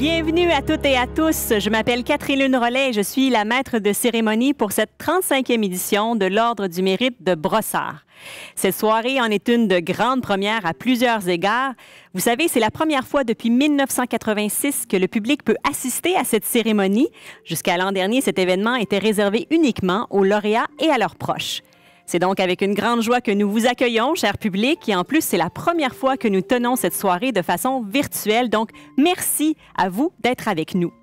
Bienvenue à toutes et à tous. Je m'appelle Catherine Rollet et je suis la maître de cérémonie pour cette 35e édition de l'Ordre du mérite de Brossard. Cette soirée en est une de grande première à plusieurs égards. Vous savez, c'est la première fois depuis 1986 que le public peut assister à cette cérémonie. Jusqu'à l'an dernier, cet événement était réservé uniquement aux lauréats et à leurs proches. C'est donc avec une grande joie que nous vous accueillons, cher public, et en plus, c'est la première fois que nous tenons cette soirée de façon virtuelle, donc merci à vous d'être avec nous.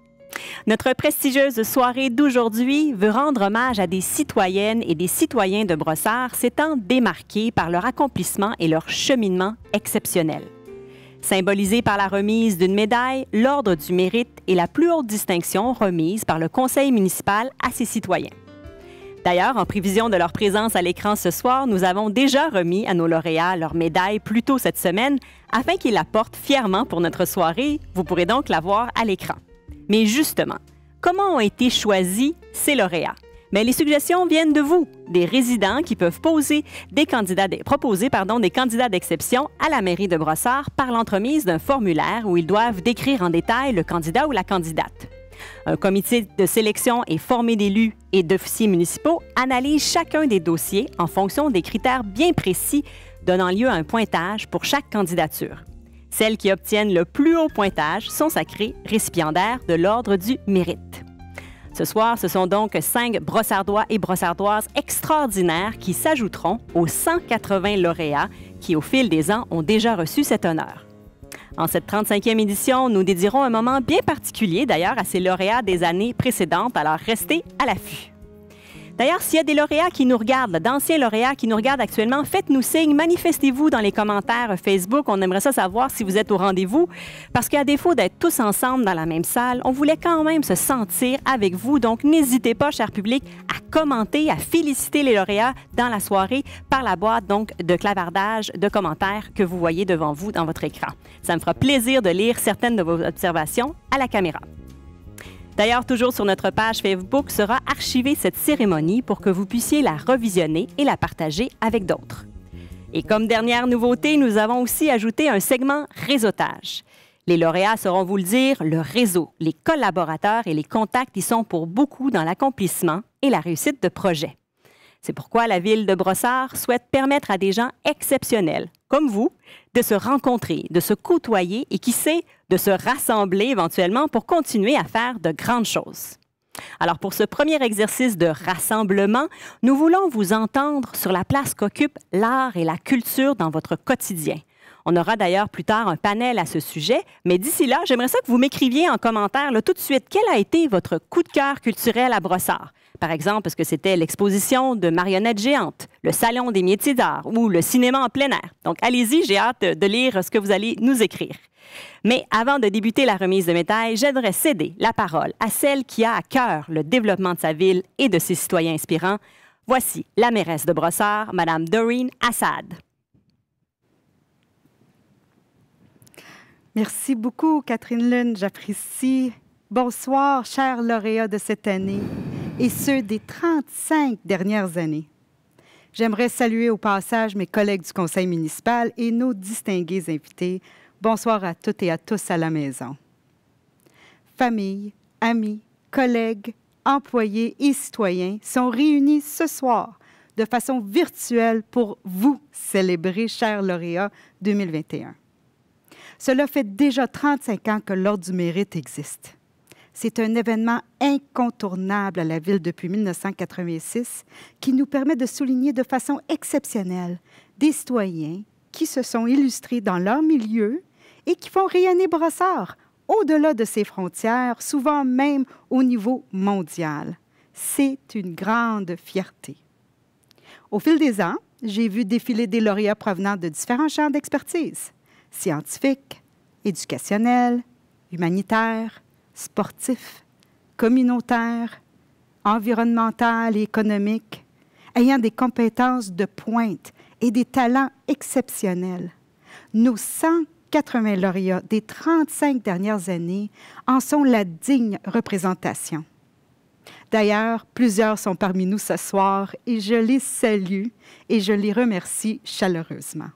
Notre prestigieuse soirée d'aujourd'hui veut rendre hommage à des citoyennes et des citoyens de Brossard s'étant démarqués par leur accomplissement et leur cheminement exceptionnel. Symbolisé par la remise d'une médaille, l'Ordre du mérite est la plus haute distinction remise par le conseil municipal à ses citoyens. D'ailleurs, en prévision de leur présence à l'écran ce soir, nous avons déjà remis à nos lauréats leur médaille plus tôt cette semaine afin qu'ils la portent fièrement pour notre soirée. Vous pourrez donc la voir à l'écran. Mais justement, comment ont été choisis ces lauréats? Bien, les suggestions viennent de vous, des résidents qui peuvent proposer des candidats d'exception à la mairie de Brossard par l'entremise d'un formulaire où ils doivent décrire en détail le candidat ou la candidate. Un comité de sélection est formé d'élus et d'officiers municipaux analyse chacun des dossiers en fonction des critères bien précis, donnant lieu à un pointage pour chaque candidature. Celles qui obtiennent le plus haut pointage sont sacrées récipiendaires de l'Ordre du mérite. Ce soir, ce sont donc 5 brossardois et brossardoises extraordinaires qui s'ajouteront aux 180 lauréats qui, au fil des ans, ont déjà reçu cet honneur. En cette 35e édition, nous dédierons un moment bien particulier d'ailleurs à ces lauréats des années précédentes, alors restez à l'affût. D'ailleurs, s'il y a des lauréats qui nous regardent, d'anciens lauréats qui nous regardent actuellement, faites-nous signe, manifestez-vous dans les commentaires Facebook. On aimerait ça savoir si vous êtes au rendez-vous, parce qu'à défaut d'être tous ensemble dans la même salle, on voulait quand même se sentir avec vous. Donc, n'hésitez pas, cher public, à commenter, à féliciter les lauréats dans la soirée par la boîte donc de clavardage de commentaires que vous voyez devant vous dans votre écran. Ça me fera plaisir de lire certaines de vos observations à la caméra. D'ailleurs, toujours sur notre page Facebook sera archivée cette cérémonie pour que vous puissiez la revisionner et la partager avec d'autres. Et comme dernière nouveauté, nous avons aussi ajouté un segment réseautage. Les lauréats sauront vous le dire, le réseau, les collaborateurs et les contacts y sont pour beaucoup dans l'accomplissement et la réussite de projets. C'est pourquoi la Ville de Brossard souhaite permettre à des gens exceptionnels, comme vous, de se rencontrer, de se côtoyer et qui sait, de se rassembler éventuellement pour continuer à faire de grandes choses. Alors pour ce premier exercice de rassemblement, nous voulons vous entendre sur la place qu'occupe l'art et la culture dans votre quotidien. On aura d'ailleurs plus tard un panel à ce sujet, mais d'ici là, j'aimerais ça que vous m'écriviez en commentaire là, tout de suite quel a été votre coup de cœur culturel à Brossard. Par exemple, est-ce que c'était l'exposition de marionnettes géantes, le salon des métiers d'art ou le cinéma en plein air? Donc, allez-y, j'ai hâte de lire ce que vous allez nous écrire. Mais avant de débuter la remise de médailles, j'aimerais céder la parole à celle qui a à cœur le développement de sa ville et de ses citoyens inspirants. Voici la mairesse de Brossard, Mme Doreen Assad. Merci beaucoup, Catherine Lune, j'apprécie. Bonsoir, chers lauréats de cette année et ceux des 35 dernières années. J'aimerais saluer au passage mes collègues du conseil municipal et nos distingués invités. Bonsoir à toutes et à tous à la maison. Famille, amis, collègues, employés et citoyens sont réunis ce soir de façon virtuelle pour vous célébrer, chers lauréats 2021. Cela fait déjà 35 ans que l'Ordre du mérite existe. C'est un événement incontournable à la Ville depuis 1986 qui nous permet de souligner de façon exceptionnelle des citoyens qui se sont illustrés dans leur milieu et qui font rayonner Brossard au-delà de ses frontières, souvent même au niveau mondial. C'est une grande fierté. Au fil des ans, j'ai vu défiler des lauréats provenant de différents champs d'expertise, scientifiques, éducationnels, humanitaires, sportifs, communautaires, environnementales et économiques, ayant des compétences de pointe et des talents exceptionnels. Nos 180 lauréats des 35 dernières années en sont la digne représentation. D'ailleurs, plusieurs sont parmi nous ce soir et je les salue et je les remercie chaleureusement.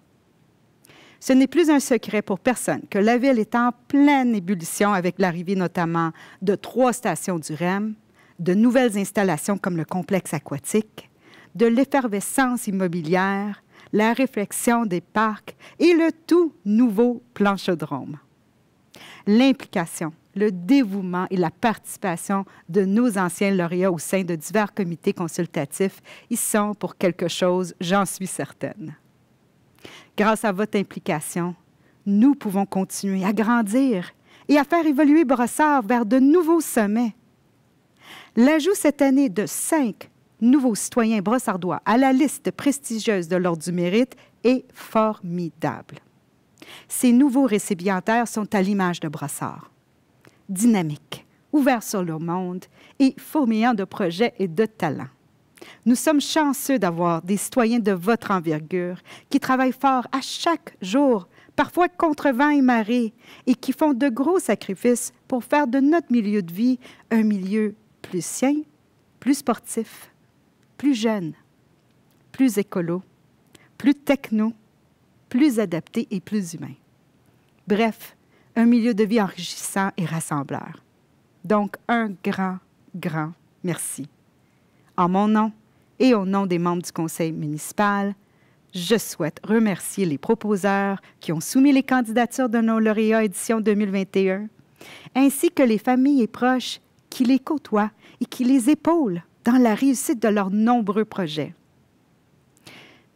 Ce n'est plus un secret pour personne que la ville est en pleine ébullition avec l'arrivée notamment de 3 stations du REM, de nouvelles installations comme le complexe aquatique, de l'effervescence immobilière, la réflexion des parcs et le tout nouveau plan Chaudrome. L'implication, le dévouement et la participation de nos anciens lauréats au sein de divers comités consultatifs y sont pour quelque chose, j'en suis certaine. Grâce à votre implication, nous pouvons continuer à grandir et à faire évoluer Brossard vers de nouveaux sommets. L'ajout cette année de 5 nouveaux citoyens brossardois à la liste prestigieuse de l'Ordre du Mérite est formidable. Ces nouveaux récipiendaires sont à l'image de Brossard. Dynamiques, ouverts sur le monde et fourmillant de projets et de talents. Nous sommes chanceux d'avoir des citoyens de votre envergure qui travaillent fort à chaque jour, parfois contre vent et marée, et qui font de gros sacrifices pour faire de notre milieu de vie un milieu plus sain, plus sportif, plus jeune, plus écolo, plus techno, plus adapté et plus humain. Bref, un milieu de vie enrichissant et rassembleur. Donc, un grand, grand merci. En mon nom et au nom des membres du conseil municipal, je souhaite remercier les proposeurs qui ont soumis les candidatures de nos lauréats édition 2021, ainsi que les familles et proches qui les côtoient et qui les épaulent dans la réussite de leurs nombreux projets.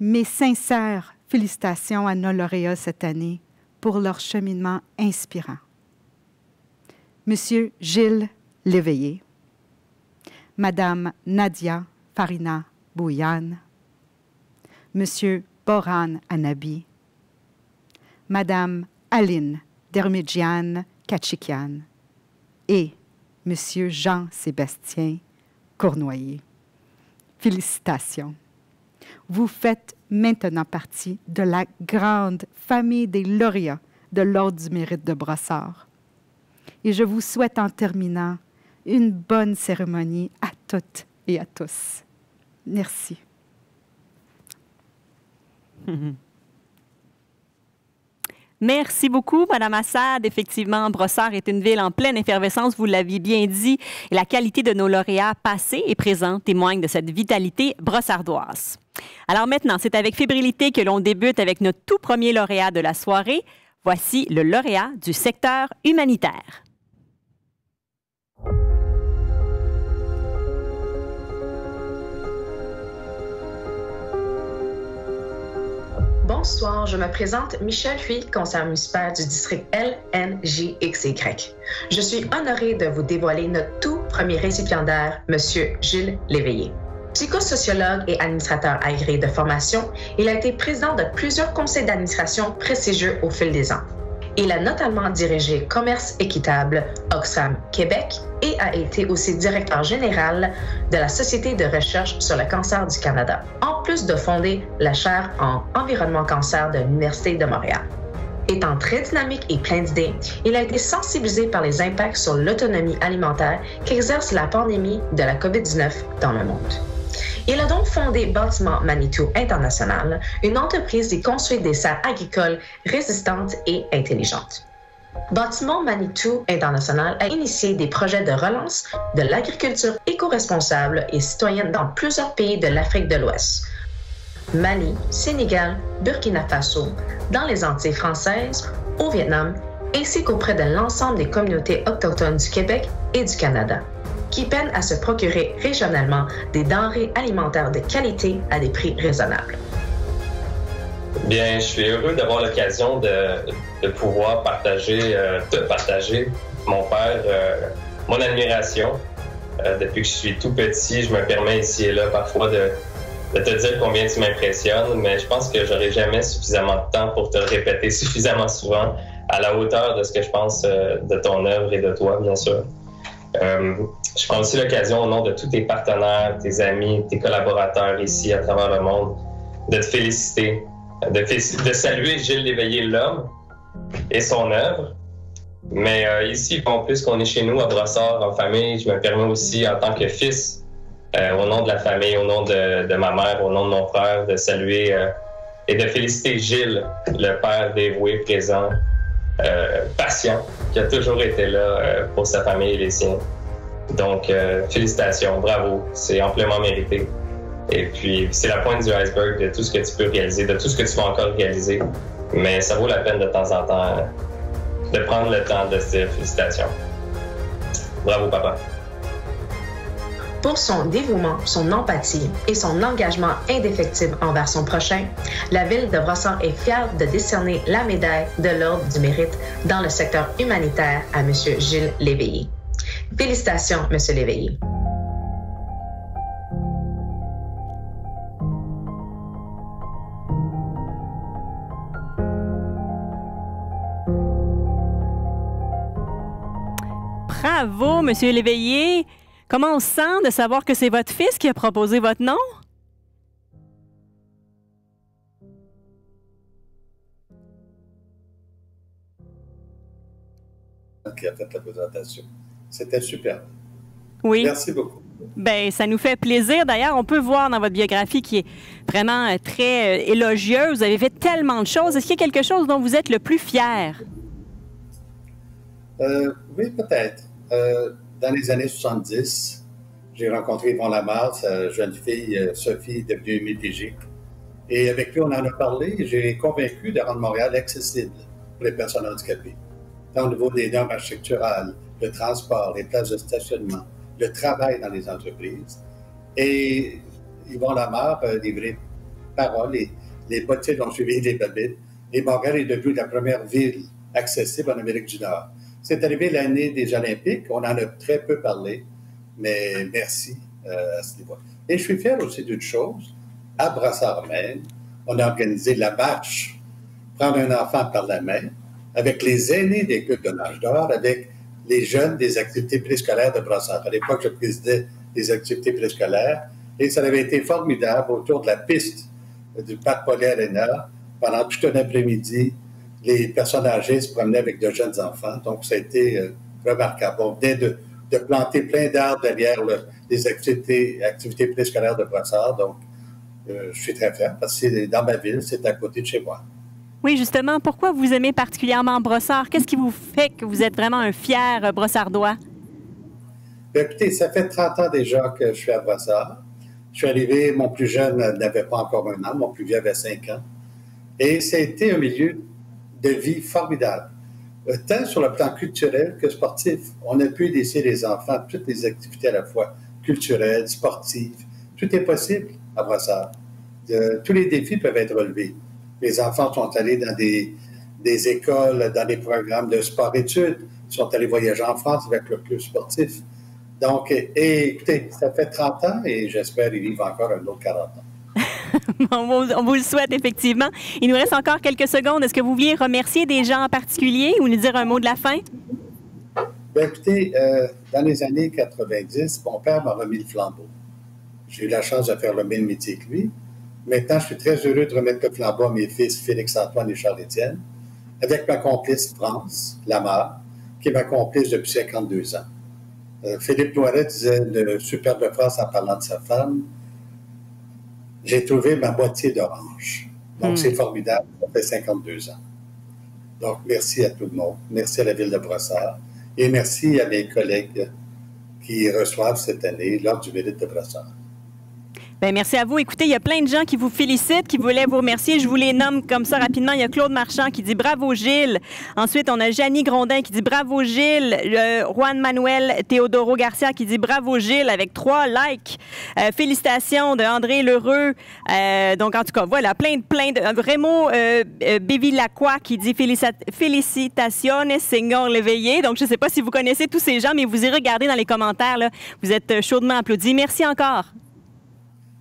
Mes sincères félicitations à nos lauréats cette année pour leur cheminement inspirant. Monsieur Gilles Léveillé, Madame Nadia Farina Bouyan, Monsieur Boran Anabi, Madame Aline Dermidjian Kachikian et Monsieur Jean-Sébastien Cournoyer. Félicitations. Vous faites maintenant partie de la grande famille des lauréats de l'Ordre du Mérite de Brossard. Et je vous souhaite en terminant une bonne cérémonie à toutes et à tous. Merci. Merci beaucoup, Madame Assad. Effectivement, Brossard est une ville en pleine effervescence, vous l'aviez bien dit, et la qualité de nos lauréats passés et présents témoigne de cette vitalité brossardoise. Alors maintenant, c'est avec fébrilité que l'on débute avec notre tout premier lauréat de la soirée. Voici le lauréat du secteur humanitaire. Bonsoir, je me présente Michel Huy, conseillère municipale du district LNJXY. Je suis honorée de vous dévoiler notre tout premier récipiendaire, M. Gilles Léveillé. Psychosociologue et administrateur agréé de formation, il a été président de plusieurs conseils d'administration prestigieux au fil des ans. Il a notamment dirigé Commerce équitable Oxfam Québec et a été aussi directeur général de la Société de recherche sur le cancer du Canada, en plus de fonder la chaire en environnement cancer de l'Université de Montréal. Étant très dynamique et plein d'idées, il a été sensibilisé par les impacts sur l'autonomie alimentaire qu'exerce la pandémie de la COVID-19 dans le monde. Il a donc fondé Bâtiment Manitou International, une entreprise qui construit des serres agricoles résistantes et intelligentes. Bâtiment Manitou International a initié des projets de relance de l'agriculture éco-responsable et citoyenne dans plusieurs pays de l'Afrique de l'Ouest. Mali, Sénégal, Burkina Faso, dans les Antilles françaises, au Vietnam, ainsi qu'auprès de l'ensemble des communautés autochtones du Québec et du Canada, qui peinent à se procurer régionalement des denrées alimentaires de qualité à des prix raisonnables. Bien, je suis heureux d'avoir l'occasion de pouvoir te partager, mon père, mon admiration. Depuis que je suis tout petit, je me permets ici et là parfois de te dire combien tu m'impressionnes, mais je pense que j'aurai jamais suffisamment de temps pour te le répéter suffisamment souvent à la hauteur de ce que je pense de ton œuvre et de toi, bien sûr. Je prends aussi l'occasion au nom de tous tes partenaires, tes amis, tes collaborateurs ici à travers le monde, de te féliciter, de saluer Gilles Léveillé, l'homme, et son œuvre. Mais ici, en plus qu'on est chez nous à Brossard, en famille, je me permets aussi, en tant que fils, au nom de la famille, au nom de ma mère, au nom de mon frère, de saluer et de féliciter Gilles, le père dévoué, présent, patient, qui a toujours été là pour sa famille et les siens. Donc, félicitations, bravo, c'est amplement mérité. Et puis, c'est la pointe du iceberg de tout ce que tu peux réaliser, de tout ce que tu vas encore réaliser. Mais ça vaut la peine de temps en temps de prendre le temps de se dire félicitations. Bravo, papa. Pour son dévouement, son empathie et son engagement indéfectible envers son prochain, la Ville de Brossard est fière de décerner la médaille de l'Ordre du Mérite dans le secteur humanitaire à M. Gilles Léveillé. Félicitations, M. Léveillé. Bravo, M. Léveillé. Comment on se sent de savoir que c'est votre fils qui a proposé votre nom? Qui a fait la présentation. C'était super. Oui. Merci beaucoup. Bien, ça nous fait plaisir. D'ailleurs, on peut voir dans votre biographie qui est vraiment très élogieuse. Vous avez fait tellement de choses. Est-ce qu'il y a quelque chose dont vous êtes le plus fier? Oui, peut-être. Dans les années 70, j'ai rencontré Yvon Lamarre, sa jeune fille Sophie, devenue MPG. Et avec lui, on en a parlé. J'ai convaincu de rendre Montréal accessible pour les personnes handicapées. Tant au niveau des normes architecturales, le transport, les places de stationnement, le travail dans les entreprises. Et Yvon Lamarre a livré parole et les bottines ont suivi les babines. Et Montréal est devenue la première ville accessible en Amérique du Nord. C'est arrivé l'année des Olympiques. On en a très peu parlé, mais merci à ce niveau. Et je suis fier aussi d'une chose. À Brossard même, on a organisé la marche « Prendre un enfant par la main » avec les aînés des clubs de nage d'or, avec les jeunes des activités préscolaires de Brossard. À l'époque, je présidais des activités préscolaires et ça avait été formidable autour de la piste du Parc Poly Arena pendant tout un après-midi. Les personnes âgées se promenaient avec de jeunes enfants. Donc, ça a été remarquable. On venait de planter plein d'arbres derrière les activités préscolaires de Brossard. Donc, je suis très fier parce que c'est dans ma ville, c'est à côté de chez moi. Oui, justement. Pourquoi vous aimez particulièrement Brossard? Qu'est-ce qui vous fait que vous êtes vraiment un fier Brossardois? Bien, écoutez, ça fait 30 ans déjà que je suis à Brossard. Je suis arrivé, mon plus jeune n'avait pas encore 1 an, mon plus vieux avait 5 ans. Et ça a été un milieu de vie formidable, tant sur le plan culturel que sportif. On a pu laisser les enfants toutes les activités à la fois, culturelles, sportives. Tout est possible à Brossard. Tous les défis peuvent être relevés. Les enfants sont allés dans des écoles, dans des programmes de sport-études. Ils sont allés voyager en France avec le club sportif. Donc, écoutez, ça fait 30 ans et j'espère qu'ils vivent encore un autre 40 ans. On vous le souhaite, effectivement. Il nous reste encore quelques secondes. Est-ce que vous vouliez remercier des gens en particulier ou nous dire un mot de la fin? Bien, écoutez, dans les années 90, mon père m'a remis le flambeau. J'ai eu la chance de faire le même métier que lui. Maintenant, je suis très heureux de remettre le flambeau à mes fils Félix-Antoine et Charles-Étienne, avec ma complice France Lamarre, qui est ma complice depuis 52 ans. Philippe Noiret disait une superbe phrase en parlant de sa femme. J'ai trouvé ma moitié d'orange. Donc, c'est formidable. Ça fait 52 ans. Donc, merci à tout le monde. Merci à la Ville de Brossard. Et merci à mes collègues qui reçoivent cette année l'Ordre du Mérite de Brossard. Bien, merci à vous. Écoutez, il y a plein de gens qui vous félicitent, qui voulaient vous remercier. Je vous les nomme comme ça rapidement. Il y a Claude Marchand qui dit « Bravo Gilles ». Ensuite, on a Janie Grondin qui dit « Bravo Gilles ». Juan Manuel Teodoro Garcia qui dit « Bravo Gilles » avec 3 likes. Félicitations de André Lheureux. Donc, en tout cas, voilà, plein de... Raymond Bévilacqua qui dit « Félicitaciones, Seigneur Léveillé ». Donc, je ne sais pas si vous connaissez tous ces gens, mais vous irez regarder dans les commentaires. Là. Vous êtes chaudement applaudis. Merci encore.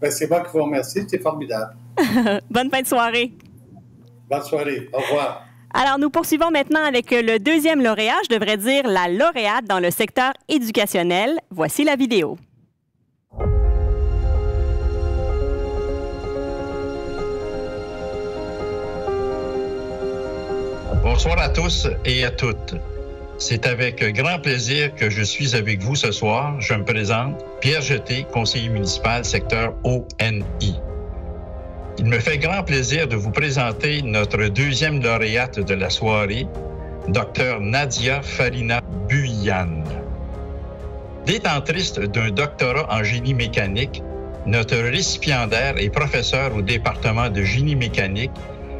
Ben, c'est moi qui vous remercie, c'est formidable. Bonne fin de soirée. Bonne soirée, au revoir. Alors, nous poursuivons maintenant avec le deuxième lauréat, je devrais dire la lauréate dans le secteur éducationnel. Voici la vidéo. Bonsoir à tous et à toutes. C'est avec grand plaisir que je suis avec vous ce soir. Je me présente, Pierre Jeté, conseiller municipal, secteur ONI. Il me fait grand plaisir de vous présenter notre deuxième lauréate de la soirée, Dr Nadia Farina Buyan. Détentrice d'un doctorat en génie mécanique, notre récipiendaire est professeur au département de génie mécanique,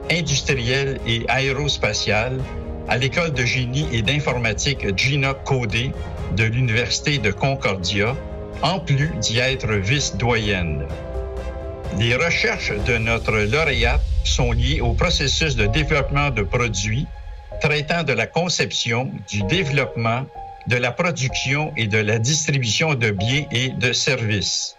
industriel et aérospatial à l'École de génie et d'informatique Gina Caudet de l'Université de Concordia, en plus d'y être vice-doyenne. Les recherches de notre lauréate sont liées au processus de développement de produits traitant de la conception, du développement, de la production et de la distribution de biens et de services.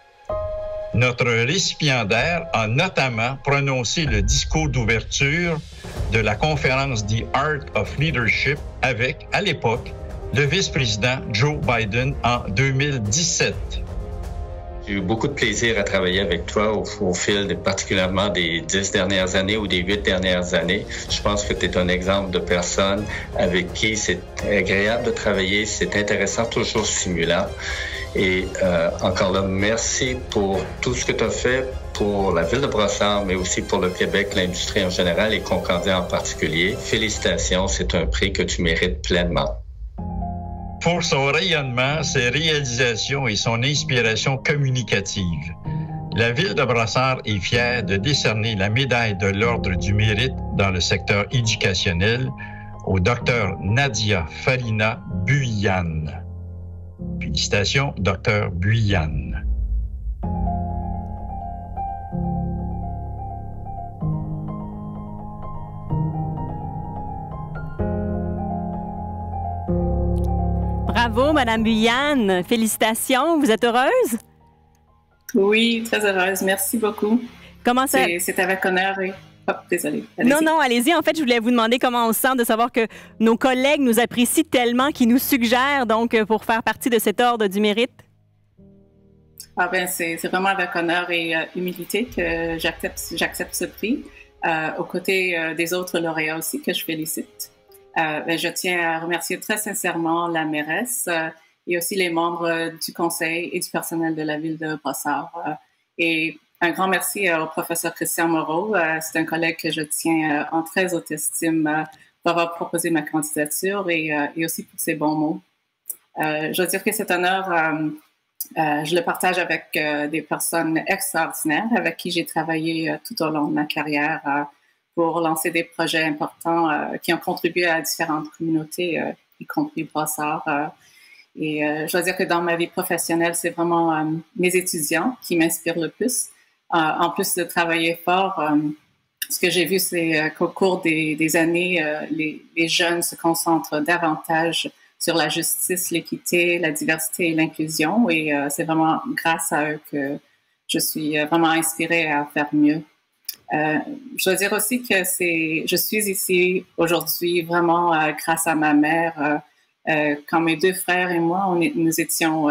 Notre récipiendaire a notamment prononcé le discours d'ouverture de la conférence The Art of Leadership avec, à l'époque, le vice-président Joe Biden en 2017. J'ai eu beaucoup de plaisir à travailler avec toi au fil particulièrement des 10 dernières années ou des 8 dernières années. Je pense que tu es un exemple de personne avec qui c'est agréable de travailler, c'est intéressant, toujours stimulant. Et encore là, merci pour tout ce que tu as fait pour la ville de Brossard, mais aussi pour le Québec, l'industrie en général et Concordia en particulier. Félicitations, c'est un prix que tu mérites pleinement. Pour son rayonnement, ses réalisations et son inspiration communicative, la Ville de Brossard est fière de décerner la médaille de l'Ordre du Mérite dans le secteur éducationnel au Dr Nadia Farina Buyan. Félicitations, Dr Buyan. Bravo, Madame Buyan. Félicitations. Vous êtes heureuse? Oui, très heureuse. Merci beaucoup. Comment ça? C'est avec honneur et... Oh, désolée. Non, allez-y. En fait, je voulais vous demander comment on se sent de savoir que nos collègues nous apprécient tellement qu'ils nous suggèrent donc pour faire partie de cet ordre du mérite. Ah ben, c'est vraiment avec honneur et humilité que j'accepte ce prix, aux côtés des autres lauréats aussi que je félicite. Je tiens à remercier très sincèrement la mairesse et aussi les membres du conseil et du personnel de la ville de Brossard. Et un grand merci au professeur Christian Moreau. C'est un collègue que je tiens en très haute estime pour avoir proposé ma candidature et aussi pour ses bons mots. Je dois dire que cet honneur, je le partage avec des personnes extraordinaires avec qui j'ai travaillé tout au long de ma carrière pour lancer des projets importants qui ont contribué à différentes communautés, y compris Brossard. Et je dois dire que dans ma vie professionnelle, c'est vraiment mes étudiants qui m'inspirent le plus. En plus de travailler fort, ce que j'ai vu, c'est qu'au cours des années, les jeunes se concentrent davantage sur la justice, l'équité, la diversité et l'inclusion. Et c'est vraiment grâce à eux que je suis vraiment inspirée à faire mieux. Je dois dire aussi que je suis ici aujourd'hui vraiment grâce à ma mère. Quand mes deux frères et moi, nous étions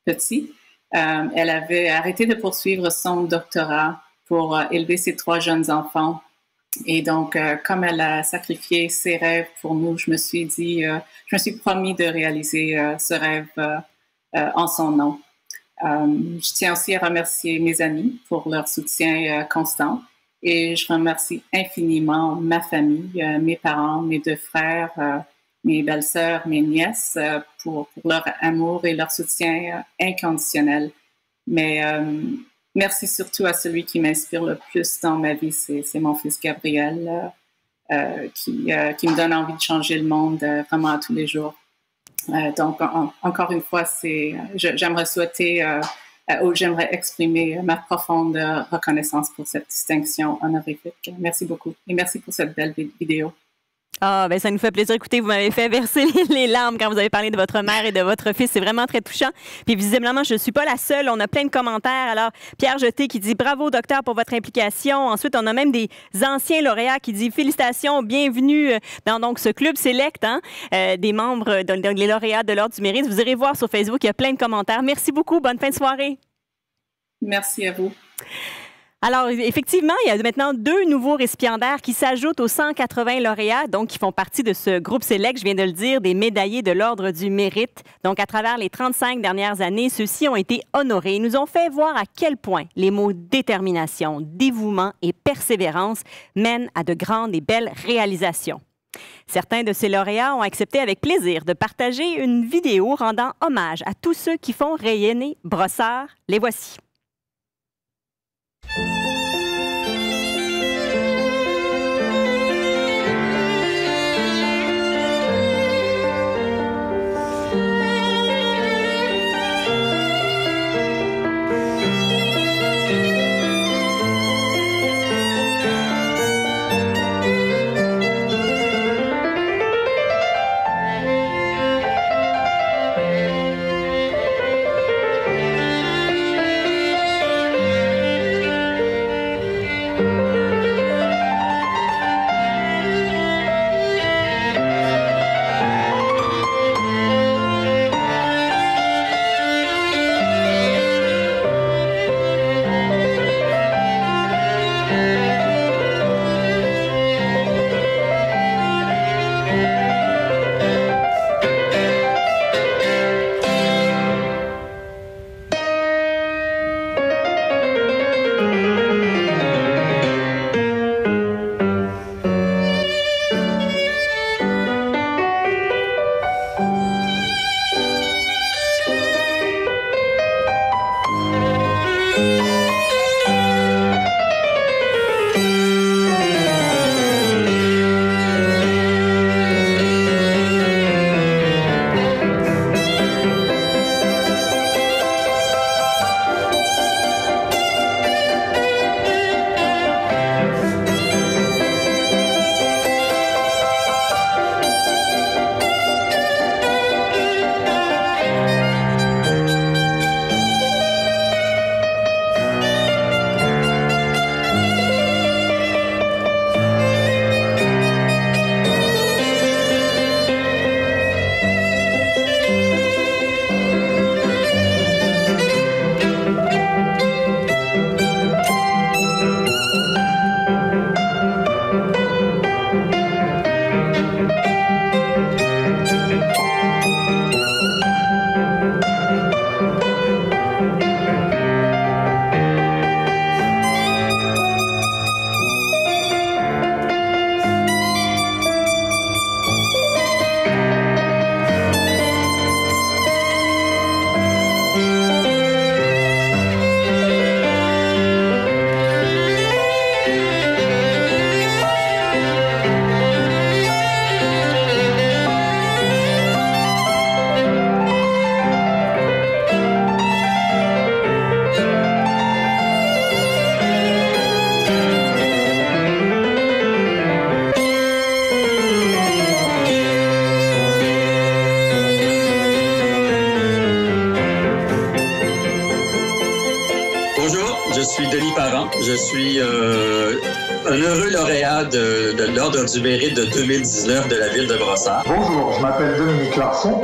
petits, elle avait arrêté de poursuivre son doctorat pour élever ses 3 jeunes enfants. Et donc, comme elle a sacrifié ses rêves pour nous, je me suis promis de réaliser ce rêve en son nom. Je tiens aussi à remercier mes amis pour leur soutien constant et je remercie infiniment ma famille, mes parents, mes 2 frères, mes belles-sœurs, mes nièces pour leur amour et leur soutien inconditionnel. Mais merci surtout à celui qui m'inspire le plus dans ma vie, c'est mon fils Gabriel qui me donne envie de changer le monde vraiment à tous les jours. Donc, encore une fois, j'aimerais exprimer ma profonde reconnaissance pour cette distinction honorifique. Merci beaucoup et merci pour cette belle vidéo. Ah, ben ça nous fait plaisir. Écoutez, vous m'avez fait verser les larmes quand vous avez parlé de votre mère et de votre fils. C'est vraiment très touchant. Puis visiblement, je ne suis pas la seule. On a plein de commentaires. Alors, Pierre Jeté qui dit « Bravo, docteur, pour votre implication ». Ensuite, on a même des anciens lauréats qui disent « Félicitations, bienvenue dans donc, ce club select hein, des membres, donc les lauréats de l'Ordre du Mérite ». Vous irez voir sur Facebook, il y a plein de commentaires. Merci beaucoup. Bonne fin de soirée. Merci à vous. Alors, effectivement, il y a maintenant 2 nouveaux récipiendaires qui s'ajoutent aux 180 lauréats, donc qui font partie de ce groupe sélect, je viens de le dire, des médaillés de l'Ordre du Mérite. Donc, à travers les 35 dernières années, ceux-ci ont été honorés. Ils nous ont fait voir à quel point les mots détermination, dévouement et persévérance mènent à de grandes et belles réalisations. Certains de ces lauréats ont accepté avec plaisir de partager une vidéo rendant hommage à tous ceux qui font rayonner Brossard. Les voici. Je suis un heureux lauréat de l'Ordre du Mérite de 2019 de la ville de Brossard. Bonjour, je m'appelle Dominique Larson.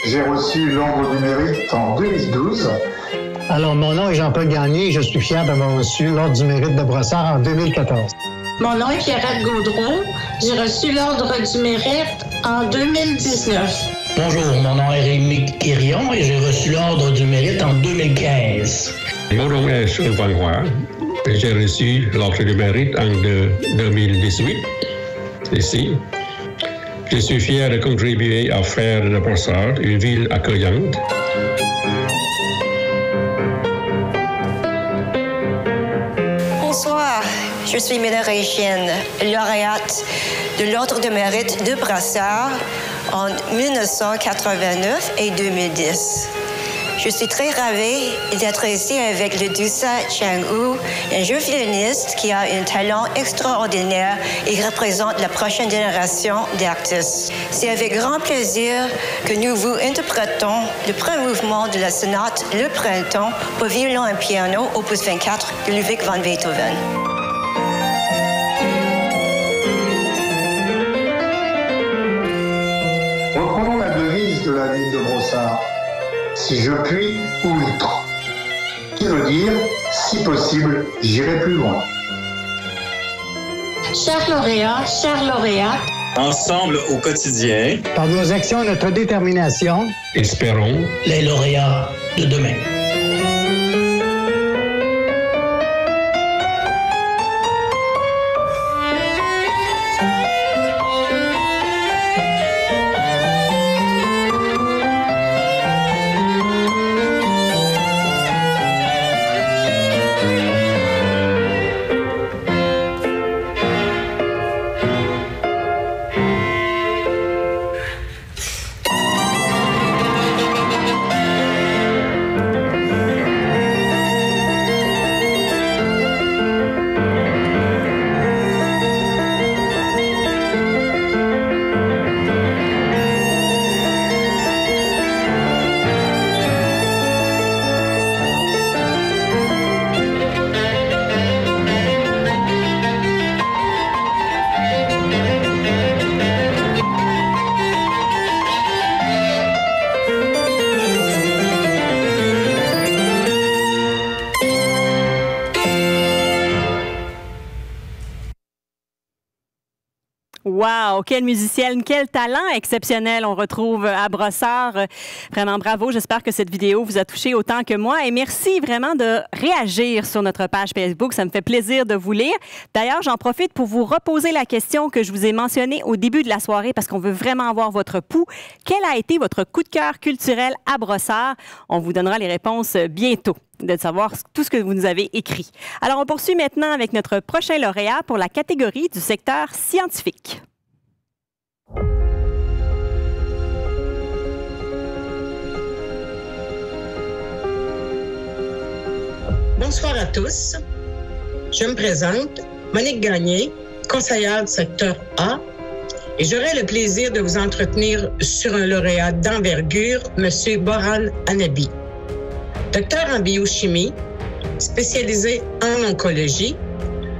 J'ai reçu l'Ordre du Mérite en 2012. Alors, mon nom est Jean-Paul Gagné et je suis fier d'avoir reçu l'Ordre du Mérite de Brossard en 2014. Mon nom est Pierrette Gaudreau. J'ai reçu l'Ordre du Mérite en 2019. Bonjour, mon nom est Rémi Quirion et j'ai reçu l'Ordre du Mérite en 2015. Mon nom est Sylvain Roy. J'ai reçu l'Ordre du Mérite en 2018 ici. Je suis fier de contribuer à faire de Brossard une ville accueillante. Bonsoir, je suis Médard Chienne, lauréate de l'Ordre du Mérite de Brossard en 1989 et 2010. Je suis très ravie d'être ici avec le Dusa Chang-Hu, un jeune violoniste qui a un talent extraordinaire et représente la prochaine génération d'artistes. C'est avec grand plaisir que nous vous interprétons le premier mouvement de la sonate Le Printemps pour violon et piano, opus 24 de Ludwig van Beethoven. Reprenons la devise de la ville de Brossard. Si je puis, outre. Qui veut dire Si possible, j'irai plus loin. Chers lauréats, Ensemble au quotidien. Par nos actions et notre détermination, Espérons Les lauréats de demain. Wow, quelle musicienne, quel talent exceptionnel on retrouve à Brossard. Vraiment bravo, j'espère que cette vidéo vous a touché autant que moi et merci vraiment de réagir sur notre page Facebook, ça me fait plaisir de vous lire. D'ailleurs, j'en profite pour vous reposer la question que je vous ai mentionnée au début de la soirée parce qu'on veut vraiment avoir votre pouls. Quel a été votre coup de cœur culturel à Brossard? On vous donnera les réponses bientôt, de savoir tout ce que vous nous avez écrit. Alors, on poursuit maintenant avec notre prochain lauréat pour la catégorie du secteur scientifique. Bonsoir à tous. Je me présente, Monique Gagné, conseillère du secteur A, et j'aurai le plaisir de vous entretenir sur un lauréat d'envergure, M. Boran Anabi. Docteur en biochimie, spécialisé en oncologie,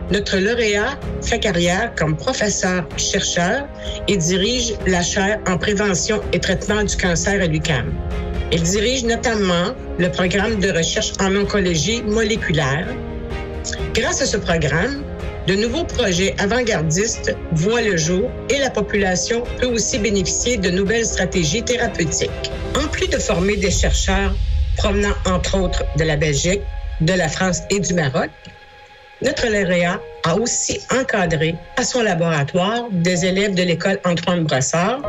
notre lauréat fait carrière comme professeur-chercheur et dirige la chaire en prévention et traitement du cancer à l'UQAM. Il dirige notamment le programme de recherche en oncologie moléculaire. Grâce à ce programme, de nouveaux projets avant-gardistes voient le jour et la population peut aussi bénéficier de nouvelles stratégies thérapeutiques. En plus de former des chercheurs provenant entre autres de la Belgique, de la France et du Maroc, notre lauréat a aussi encadré à son laboratoire des élèves de l'école Antoine Brossard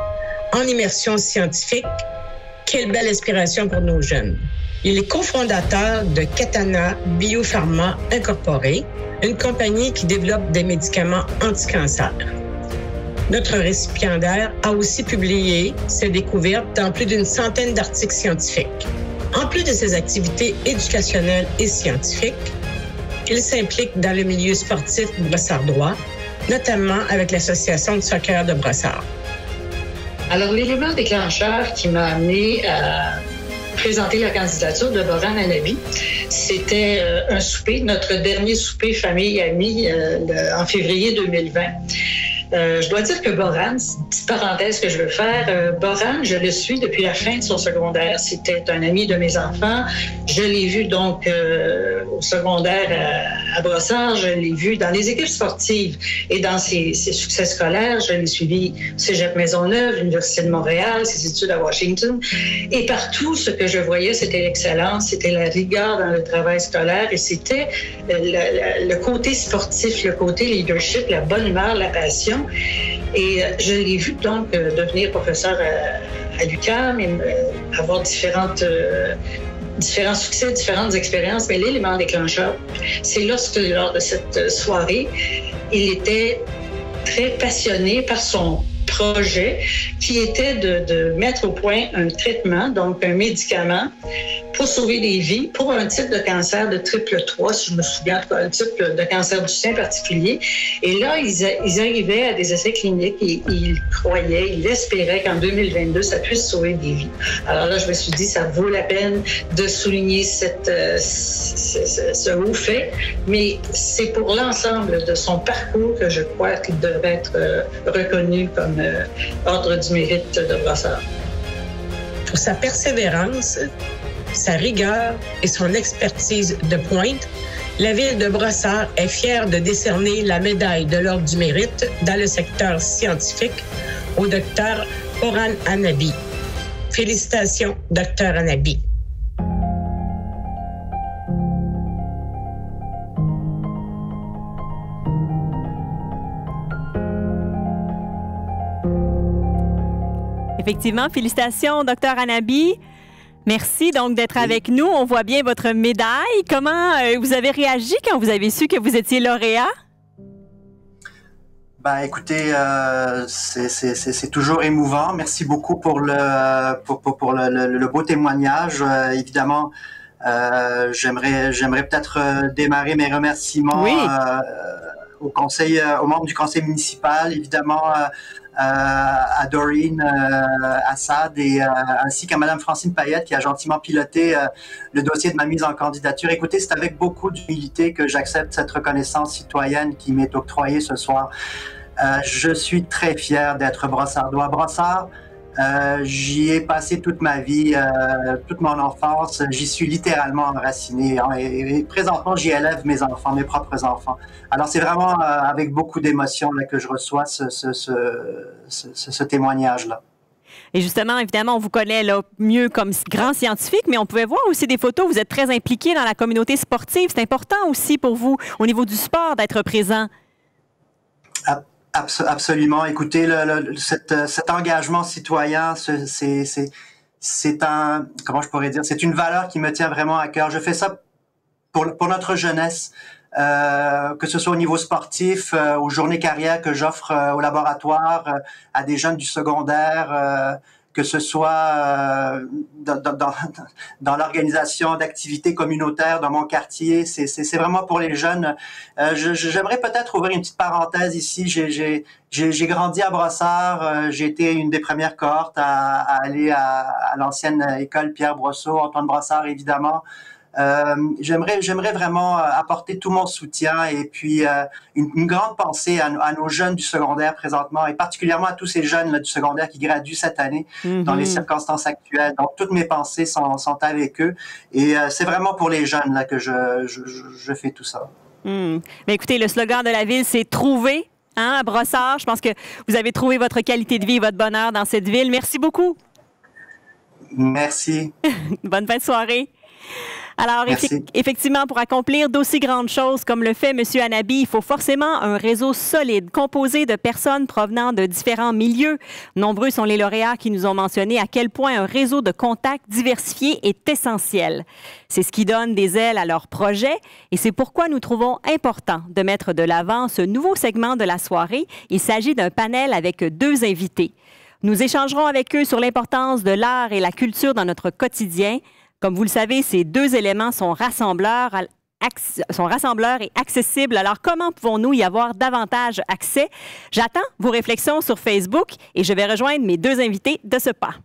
en immersion scientifique. Quelle belle inspiration pour nos jeunes. Il est cofondateur de Katana Biopharma Incorporé, une compagnie qui développe des médicaments anti-cancer. Notre récipiendaire a aussi publié ses découvertes dans plus d'une centaine d'articles scientifiques. En plus de ses activités éducationnelles et scientifiques, il s'implique dans le milieu sportif brossardois, notamment avec l'Association de soccer de Brossard. Alors, l'élément déclencheur qui m'a amené à présenter la candidature de Boran Anabi, c'était un souper, notre dernier souper famille-amis en février 2020. Je dois dire que Boran, petite parenthèse que je veux faire, Boran, je le suis depuis la fin de son secondaire. C'était un ami de mes enfants. Je l'ai vu donc au secondaire à Brossard. Je l'ai vu dans les équipes sportives et dans ses succès scolaires. Je l'ai suivi au Cégep Maisonneuve, l'Université de Montréal, ses études à Washington. Et partout, ce que je voyais, c'était l'excellence, c'était la rigueur dans le travail scolaire et c'était le côté sportif, le côté leadership, la bonne humeur, la passion. Et je l'ai vu donc devenir professeur à l'UQAM et avoir différents succès, différentes expériences. Mais l'élément déclencheur, c'est lorsque, lors de cette soirée, il était très passionné par son projet qui était de mettre au point un traitement, donc un médicament pour sauver des vies, pour un type de cancer de triple 3, si je me souviens, un type de cancer du sein particulier. Et là, ils arrivaient à des essais cliniques et ils croyaient, ils espéraient qu'en 2022, ça puisse sauver des vies. Alors là, je me suis dit, ça vaut la peine de souligner ce haut fait, mais c'est pour l'ensemble de son parcours que je crois qu'il devrait être reconnu comme ordre du mérite de Brossard. Pour sa persévérance, sa rigueur et son expertise de pointe, la Ville de Brossard est fière de décerner la médaille de l'Ordre du Mérite dans le secteur scientifique au Dr Orhan Annabi. Félicitations, Dr Annabi. Effectivement, félicitations, Dr Annabi. Merci donc d'être avec nous. On voit bien votre médaille. Comment vous avez réagi quand vous avez su que vous étiez lauréat? Ben, écoutez, c'est toujours émouvant. Merci beaucoup pour le beau témoignage. Évidemment, j'aimerais peut-être démarrer mes remerciements aux membres du conseil municipal, évidemment à Doreen Assad et ainsi qu'à Mme Francine Payette qui a gentiment piloté le dossier de ma mise en candidature. Écoutez, c'est avec beaucoup d'humilité que j'accepte cette reconnaissance citoyenne qui m'est octroyée ce soir. Je suis très fier d'être brossardois. Brossard, j'y ai passé toute ma vie, toute mon enfance. J'y suis littéralement enraciné. Et présentement, j'y élève mes enfants, mes propres enfants. Alors, c'est vraiment avec beaucoup d'émotion que je reçois ce témoignage-là. Et justement, évidemment, on vous connaît là, mieux comme grand scientifique, mais on pouvait voir aussi des photos. Vous êtes très impliqué dans la communauté sportive. C'est important aussi pour vous, au niveau du sport, d'être présent. Absolument. Écoutez, cet engagement citoyen, c'est un, comment je pourrais dire, c'est une valeur qui me tient vraiment à cœur. Je fais ça pour notre jeunesse, que ce soit au niveau sportif, aux journées carrières que j'offre au laboratoire, à des jeunes du secondaire, que ce soit dans l'organisation d'activités communautaires dans mon quartier. C'est vraiment pour les jeunes. J'aimerais peut-être ouvrir une petite parenthèse ici. J'ai grandi à Brossard. J'ai été une des premières cohortes à aller à l'ancienne école Pierre Brosseau, Antoine Brossard, évidemment. J'aimerais vraiment apporter tout mon soutien et puis une grande pensée à nos jeunes du secondaire présentement et particulièrement à tous ces jeunes là, du secondaire qui graduent cette année dans les circonstances actuelles. Donc, toutes mes pensées sont avec eux et c'est vraiment pour les jeunes là, que je fais tout ça. Mais écoutez, le slogan de la ville, c'est « Trouver ». Hein, à Brossard, je pense que vous avez trouvé votre qualité de vie et votre bonheur dans cette ville. Merci beaucoup. Merci. Bonne fin de soirée. Alors, effectivement, pour accomplir d'aussi grandes choses comme le fait M. Annabi, il faut forcément un réseau solide, composé de personnes provenant de différents milieux. Nombreux sont les lauréats qui nous ont mentionné à quel point un réseau de contacts diversifié est essentiel. C'est ce qui donne des ailes à leurs projets et c'est pourquoi nous trouvons important de mettre de l'avant ce nouveau segment de la soirée. Il s'agit d'un panel avec 2 invités. Nous échangerons avec eux sur l'importance de l'art et la culture dans notre quotidien. Comme vous le savez, ces 2 éléments sont rassembleurs et accessibles. Alors, comment pouvons-nous y avoir davantage accès? J'attends vos réflexions sur Facebook et je vais rejoindre mes 2 invités de ce pas.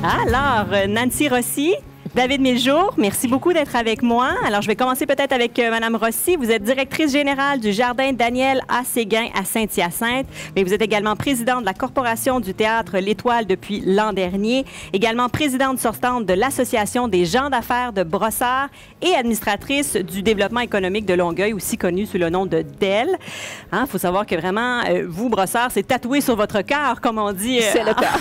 Alors, Nancy Rossi, David Miljour, merci beaucoup d'être avec moi. Alors, je vais commencer peut-être avec Mme Rossi. Vous êtes directrice générale du Jardin Daniel A. Séguin à Saint-Hyacinthe, mais vous êtes également présidente de la Corporation du théâtre L'Étoile depuis l'an dernier, également présidente sortante de l'Association des gens d'affaires de Brossard et administratrice du développement économique de Longueuil, aussi connue sous le nom de DEL. Il faut savoir que vraiment, vous, Brossard, c'est tatoué sur votre cœur, comme on dit c'est le cas.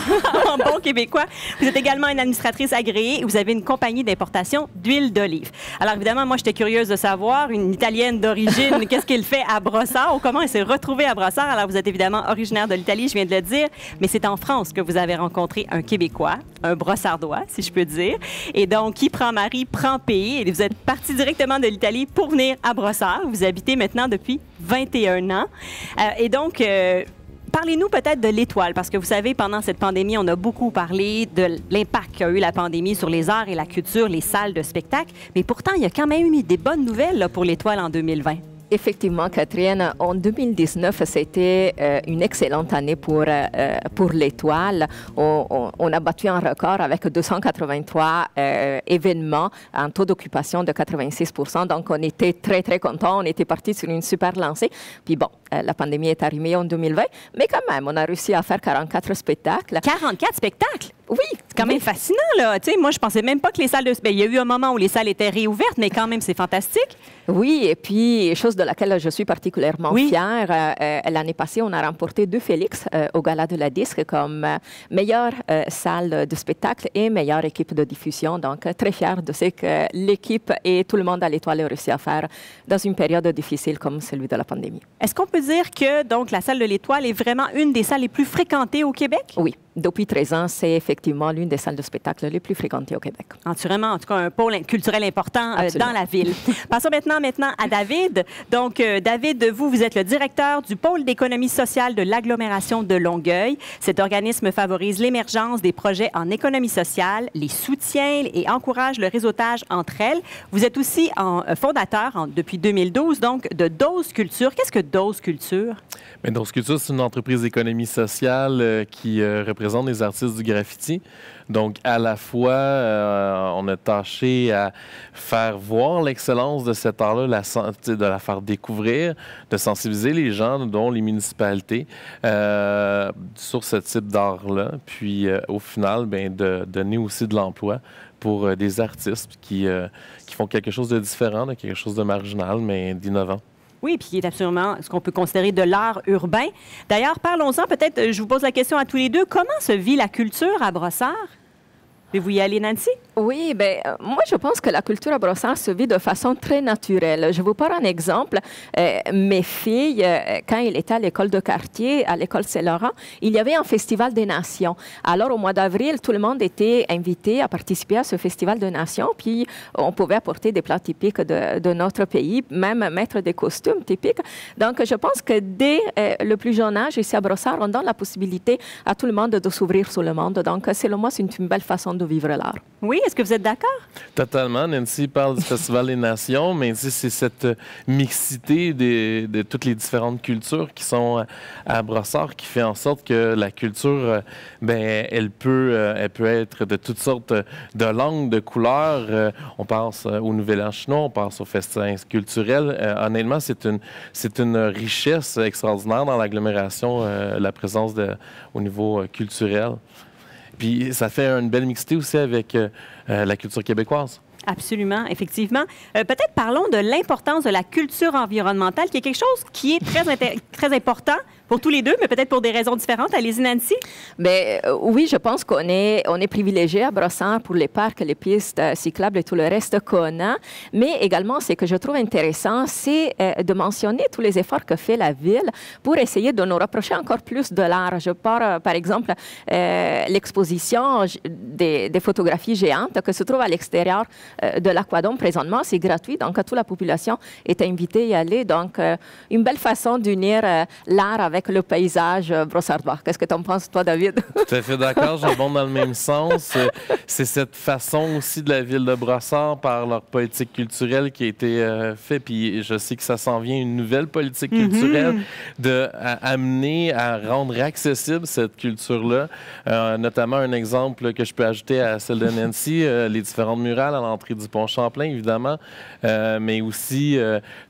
En bon québécois. Vous êtes également une administratrice agréée et vous avez une compagnie d'importation d'huile d'olive. Alors évidemment, moi, j'étais curieuse de savoir, une Italienne d'origine, qu'est-ce qu'elle fait à Brossard ou comment elle s'est retrouvée à Brossard. Alors vous êtes évidemment originaire de l'Italie, je viens de le dire, mais c'est en France que vous avez rencontré un Québécois, un Brossardois, si je peux dire. Et donc, qui prend mari, prend pays. Et vous êtes parti directement de l'Italie pour venir à Brossard. Vous habitez maintenant depuis 21 ans. Et donc, parlez-nous peut-être de l'Étoile, parce que vous savez, pendant cette pandémie, on a beaucoup parlé de l'impact qu'a eu la pandémie sur les arts et la culture, les salles de spectacle. Mais pourtant, il y a quand même eu des bonnes nouvelles là, pour l'Étoile en 2020. Effectivement, Catherine, en 2019, c'était une excellente année pour l'Étoile. On a battu un record avec 283 événements, un taux d'occupation de 86%. Donc, on était très, très contents. On était parti sur une super lancée. Puis bon, la pandémie est arrivée en 2020, mais quand même, on a réussi à faire 44 spectacles. 44 spectacles? Oui. C'est quand même fascinant, là. Tu sais, moi, je pensais même pas que les salles de... Bien, il y a eu un moment où les salles étaient réouvertes, mais quand même, c'est fantastique. Oui, et puis, chose de laquelle je suis particulièrement fière, l'année passée, on a remporté 2 Félix au Gala de la Disque comme meilleure salle de spectacle et meilleure équipe de diffusion. Donc, très fière de ce que l'équipe et tout le monde à l'Étoile ont réussi à faire dans une période difficile comme celle de la pandémie. Est-ce qu'on peut dire que, donc, la salle de l'Étoile est vraiment une des salles les plus fréquentées au Québec? Oui. Depuis 13 ans, c'est effectivement l'une des salles de spectacle les plus fréquentées au Québec. Assurément, en tout cas, un pôle culturel important dans la ville. Passons maintenant à David. Donc, David, vous êtes le directeur du pôle d'économie sociale de l'agglomération de Longueuil. Cet organisme favorise l'émergence des projets en économie sociale, les soutient et encourage le réseautage entre elles. Vous êtes aussi fondateur depuis 2012, donc, de Dose Culture. Qu'est-ce que Dose Culture? Bien, Dose Culture, c'est une entreprise d'économie sociale qui représente des artistes du graffiti. Donc, à la fois, on a tâché à faire voir l'excellence de cet art-là, de la faire découvrir, de sensibiliser les gens, dont les municipalités, sur ce type d'art-là. Puis, au final, bien, de donner aussi de l'emploi pour des artistes qui font quelque chose de différent, quelque chose de marginal, mais d'innovant. Oui, puis qui est absolument ce qu'on peut considérer de l'art urbain. D'ailleurs, parlons-en, peut-être, je vous pose la question à tous les deux. Comment se vit la culture à Brossard? Pouvez-vous y aller, Nancy? Oui, bien, moi, je pense que la culture à Brossard se vit de façon très naturelle. Je vous parle un exemple. Mes filles, quand elles étaient à l'école de quartier, à l'école Saint-Laurent, il y avait un festival des nations. Alors, au mois d'avril, tout le monde était invité à participer à ce festival des nations, puis on pouvait apporter des plats typiques de notre pays, même mettre des costumes typiques. Donc, je pense que dès le plus jeune âge, ici à Brossard, on donne la possibilité à tout le monde de s'ouvrir sur le monde. Donc, selon moi, c'est une belle façon de vivre l'art. Oui, est-ce que vous êtes d'accord? Totalement. Nancy parle du Festival des Nations, mais c'est cette mixité de toutes les différentes cultures qui sont à Brossard qui fait en sorte que la culture, ben, elle peut être de toutes sortes de langues, de couleurs. On pense au Nouvel An chinois, on pense au festin culturel. Honnêtement, c'est une richesse extraordinaire dans l'agglomération, la présence au niveau culturel. Puis ça fait une belle mixité aussi avec la culture québécoise. Absolument, effectivement. Peut-être parlons de l'importance de la culture environnementale, qui est quelque chose qui est très important pour tous les deux, mais peut-être pour des raisons différentes. Allez-y, Nancy. Bien, oui, je pense qu'on est privilégié à Brossard pour les parcs, les pistes cyclables et tout le reste qu'on a. Mais également, ce que je trouve intéressant, c'est de mentionner tous les efforts que fait la ville pour essayer de nous rapprocher encore plus de l'art. Je parle, par exemple, l'exposition des photographies géantes que se trouve à l'extérieur de l'Aquadome présentement. C'est gratuit, donc toute la population est invitée à y aller. Donc, une belle façon d'unir l'art avec le paysage brossardois. Qu'est-ce que tu en penses, toi, David? Tout à fait d'accord, j'abonde dans le même sens. C'est cette façon aussi de la ville de Brossard, par leur politique culturelle qui a été faite, puis je sais que ça s'en vient une nouvelle politique culturelle, d'amener à rendre accessible cette culture-là. Notamment un exemple que je peux ajouter à celle de Nancy, les différentes murales à l'entrée du pont Champlain, évidemment, mais aussi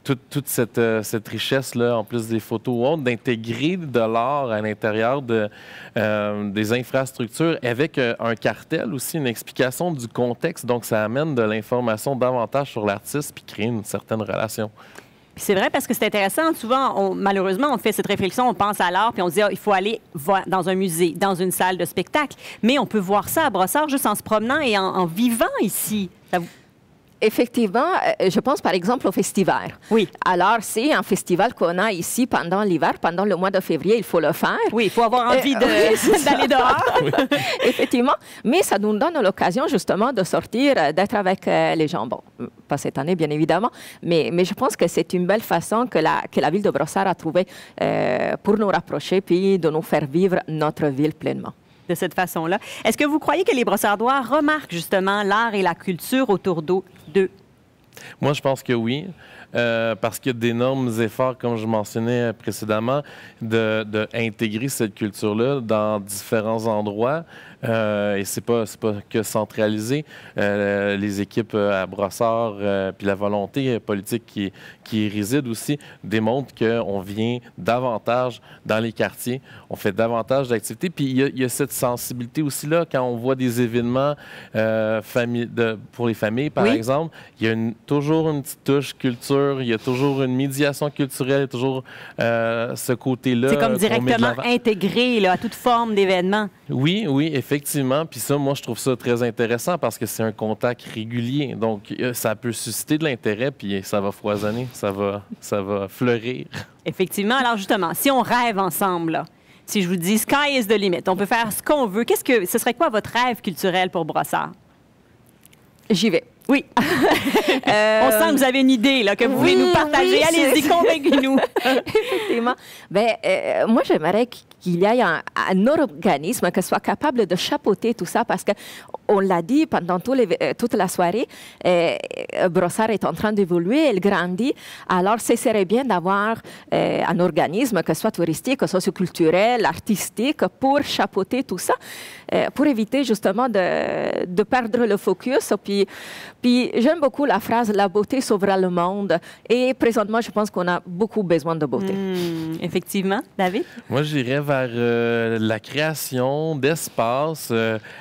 toute cette richesse-là, en plus des photos ou autres, d'intégrer de l'art à l'intérieur des infrastructures avec un cartel aussi, une explication du contexte. Donc, ça amène de l'information davantage sur l'artiste puis crée une certaine relation. C'est vrai parce que c'est intéressant. Souvent, malheureusement, on fait cette réflexion, on pense à l'art, puis on se dit, il faut aller voir dans un musée, dans une salle de spectacle. Mais on peut voir ça à Brossard juste en se promenant et en vivant ici. Effectivement, je pense par exemple au festival. Oui. Alors, c'est un festival qu'on a ici pendant l'hiver, pendant le mois de février, il faut le faire. Oui, il faut avoir envie d'aller dehors. Oui. Effectivement, mais ça nous donne l'occasion justement de sortir, d'être avec les gens. Bon, pas cette année, bien évidemment, mais je pense que c'est une belle façon que la ville de Brossard a trouvé pour nous rapprocher puis de nous faire vivre notre ville pleinement. De cette façon-là. Est-ce que vous croyez que les Brossardois remarquent justement l'art et la culture autour d'eux? Moi, je pense que oui. parce qu'il y a d'énormes efforts, comme je mentionnais précédemment, d'intégrer cette culture-là dans différents endroits. Et c'est pas que centralisé. Les équipes à Brossard, puis la volonté politique qui y réside aussi, démontre qu'on vient davantage dans les quartiers, on fait davantage d'activités. Puis il y a cette sensibilité aussi là, quand on voit des événements pour les familles, par exemple, il y a toujours une petite touche culture, il y a toujours une médiation culturelle, il y a toujours ce côté-là. C'est comme directement intégré là, à toute forme d'événement. Oui, effectivement. Puis ça, moi, je trouve ça très intéressant parce que c'est un contact régulier. Donc, ça peut susciter de l'intérêt, puis ça va foisonner, ça va fleurir. Effectivement. Alors, justement, si on rêve ensemble, là, si je vous dis « Sky is the limit », on peut faire ce qu'on veut. Ce serait quoi votre rêve culturel pour Brossard? J'y vais. Oui. On sent que vous avez une idée là, que vous voulez nous partager. Allez-y, convainquez-nous. Effectivement. Moi, j'aimerais qu'il y ait un organisme qui soit capable de chapeauter tout ça parce qu'on l'a dit pendant toute la soirée, Brossard est en train d'évoluer, elle grandit. Alors, ce serait bien d'avoir un organisme que ce soit touristique, socioculturel, artistique pour chapeauter tout ça, pour éviter justement de perdre le focus. Puis j'aime beaucoup la phrase « La beauté sauvera le monde ». Et présentement, je pense qu'on a beaucoup besoin de beauté. Effectivement. David? Moi, j'irais vers la création d'espaces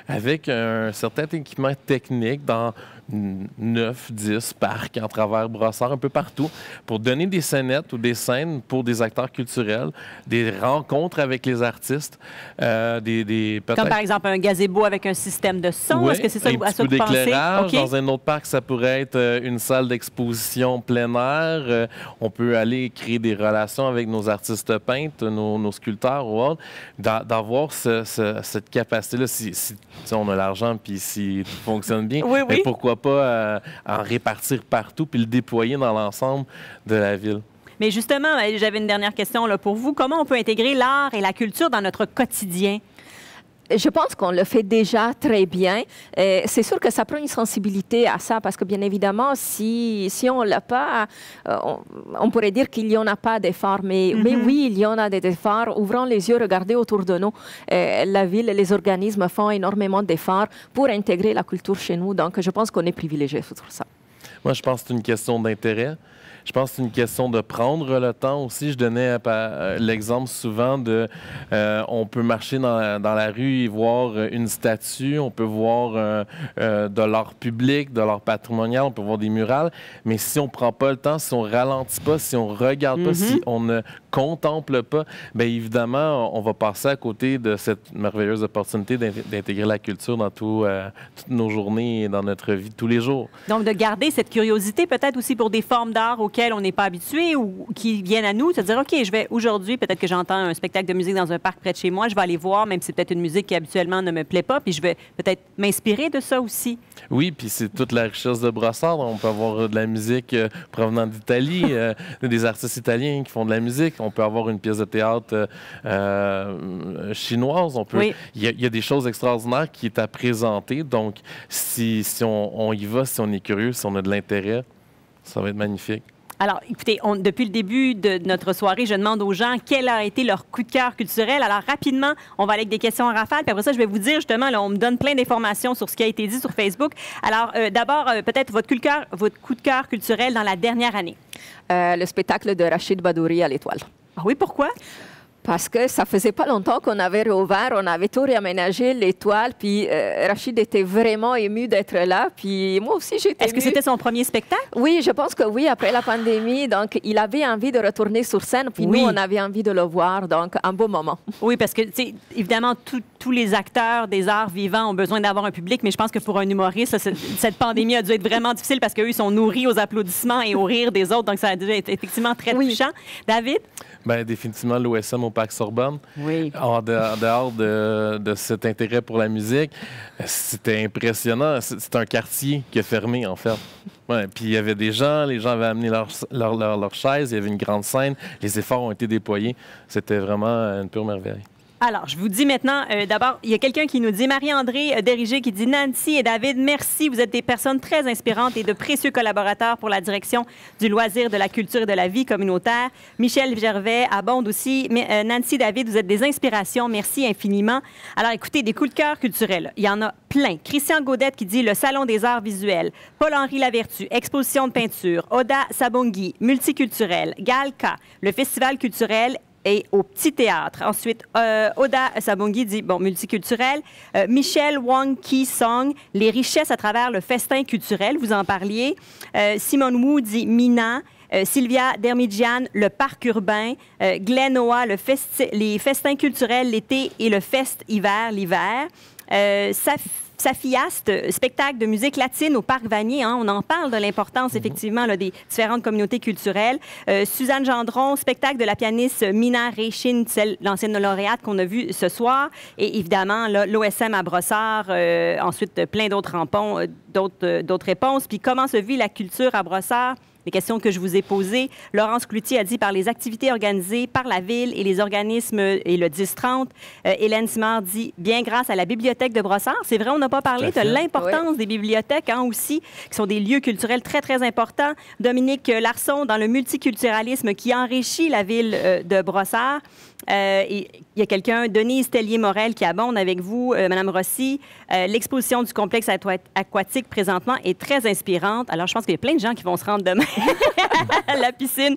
avec un certain équipement technique dans 9-10 parcs à travers Brossard, un peu partout, pour donner des scénettes ou des scènes pour des acteurs culturels, des rencontres avec les artistes, comme par exemple un gazebo avec un système de son. Oui, est-ce que c'est ça un à petit ça peu que vous pensez? d'éclairage. Okay. Dans un autre parc, ça pourrait être une salle d'exposition plein air. On peut aller créer des relations avec nos artistes peintres, nos sculpteurs ou autres, d'avoir cette capacité-là, si on a l'argent puis si tout fonctionne bien. Oui. Mais pourquoi pas en répartir partout puis le déployer dans l'ensemble de la ville. Mais justement, j'avais une dernière question là, pour vous. Comment on peut intégrer l'art et la culture dans notre quotidien? Je pense qu'on le fait déjà très bien. C'est sûr que ça prend une sensibilité à ça parce que, bien évidemment, si on ne l'a pas, on pourrait dire qu'il n'y en a pas d'efforts. Mais oui, il y en a des efforts. Ouvrons les yeux, regardez autour de nous. La ville, les organismes font énormément d'efforts pour intégrer la culture chez nous. Donc, je pense qu'on est privilégié sur ça. Moi, je pense que c'est une question d'intérêt. Je pense que c'est une question de prendre le temps aussi. Je donnais l'exemple souvent de... on peut marcher dans la rue et voir une statue, on peut voir de l'art public, de l'art patrimonial, on peut voir des murales, mais si on ne prend pas le temps, si on ne ralentit pas, si on ne regarde pas, si on ne contemple pas, bien évidemment, on va passer à côté de cette merveilleuse opportunité d'intégrer la culture dans toutes nos journées et dans notre vie de tous les jours. Donc, de garder cette curiosité peut-être aussi pour des formes d'art auxquelles on n'est pas habitué ou qui viennent à nous, se dire, OK, je vais aujourd'hui, peut-être que j'entends un spectacle de musique dans un parc près de chez moi, je vais aller voir, même si c'est peut-être une musique qui habituellement ne me plaît pas, puis je vais peut-être m'inspirer de ça aussi. Oui, puis c'est toute la richesse de Brossard. On peut avoir de la musique provenant d'Italie, des artistes italiens qui font de la musique. On peut avoir une pièce de théâtre chinoise. Il y a des choses extraordinaires qui est à présenter. Donc, si on y va, si on est curieux, si on a de l'intérêt, ça va être magnifique. Alors, écoutez, depuis le début de notre soirée, je demande aux gens quel a été leur coup de cœur culturel. Alors, rapidement, on va aller avec des questions en rafale. Puis après ça, je vais vous dire, justement, là, on me donne plein d'informations sur ce qui a été dit sur Facebook. Alors, d'abord, peut-être votre coup de cœur culturel dans la dernière année. Le spectacle de Rachid Badouri à l'Étoile. Ah oui, pourquoi? Parce que ça faisait pas longtemps qu'on avait réouvert, on avait tout réaménagé, l'Étoile, puis Rachid était vraiment ému d'être là, puis moi aussi j'étais émue. Est-ce que c'était son premier spectacle? Oui, je pense que oui, après la pandémie, donc il avait envie de retourner sur scène, puis nous, on avait envie de le voir, donc un beau moment. Oui, parce que, évidemment, tous les acteurs des arts vivants ont besoin d'avoir un public, mais je pense que pour un humoriste, cette pandémie a dû être vraiment difficile parce qu'eux, ils sont nourris aux applaudissements et au rire des autres, donc ça a dû être effectivement très touchant. David? Bien, définitivement, l'OSM au Parc Sorbonne. Oui. En dehors de cet intérêt pour la musique, c'était impressionnant. C'est un quartier qui a fermé, en fait. Ouais, puis il y avait des gens, les gens avaient amené leurs chaises, il y avait une grande scène, les efforts ont été déployés. C'était vraiment une pure merveille. Alors, je vous dis maintenant, d'abord, il y a quelqu'un qui nous dit, Marie-André Dérigé qui dit, Nancy et David, merci, vous êtes des personnes très inspirantes et de précieux collaborateurs pour la direction du loisir, de la culture et de la vie communautaire. Michel Gervais abonde aussi. Mais, Nancy, David, vous êtes des inspirations, merci infiniment. Alors, écoutez, des coups de cœur culturels, il y en a plein. Christian Gaudette qui dit, le Salon des arts visuels, Paul-Henri Lavertu, exposition de peinture, Oda Sabongui, multiculturel, Galka, le festival culturel et au Petit Théâtre. Ensuite, Oda Sabongui dit, bon, multiculturel. Michel Wang Ki Song, les richesses à travers le festin culturel, vous en parliez. Simone Wu dit Mina. Sylvia Dermidjian, le parc urbain. Glenn Oa, les festins culturels l'été et le fest hiver l'hiver. Safiaste, spectacle de musique latine au Parc Vanier. Hein, on en parle de l'importance, effectivement, là, des différentes communautés culturelles. Suzanne Gendron, spectacle de la pianiste Mina Réchine, l'ancienne lauréate qu'on a vue ce soir. Et évidemment, l'OSM à Brossard. Ensuite, plein d'autres réponses. Puis comment se vit la culture à Brossard? Les questions que je vous ai posées. Laurence Cloutier a dit par les activités organisées par la Ville et les organismes et le 10-30. Hélène Simard dit bien grâce à la Bibliothèque de Brossard. C'est vrai, on n'a pas parlé de l'importance des bibliothèques aussi, qui sont des lieux culturels très, très importants. Dominique Larsson dans le multiculturalisme qui enrichit la Ville de Brossard. Il y a quelqu'un, Denise Tellier-Morel, qui abonde avec vous, Mme Rossi. L'exposition du complexe aquatique présentement est très inspirante. Alors, je pense qu'il y a plein de gens qui vont se rendre demain à la piscine.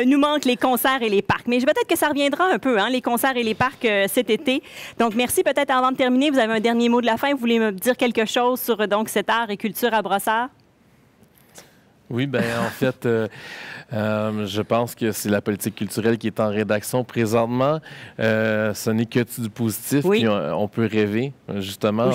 Nous manquent les concerts et les parcs. Mais peut-être que ça reviendra un peu, hein, les concerts et les parcs cet été. Donc, merci. Peut-être avant de terminer, vous avez un dernier mot de la fin. Vous voulez me dire quelque chose sur donc, cet art et culture à Brossard? Oui, bien, en fait, je pense que c'est la politique culturelle qui est en rédaction présentement. Ce n'est que du positif, puis on peut rêver. Justement,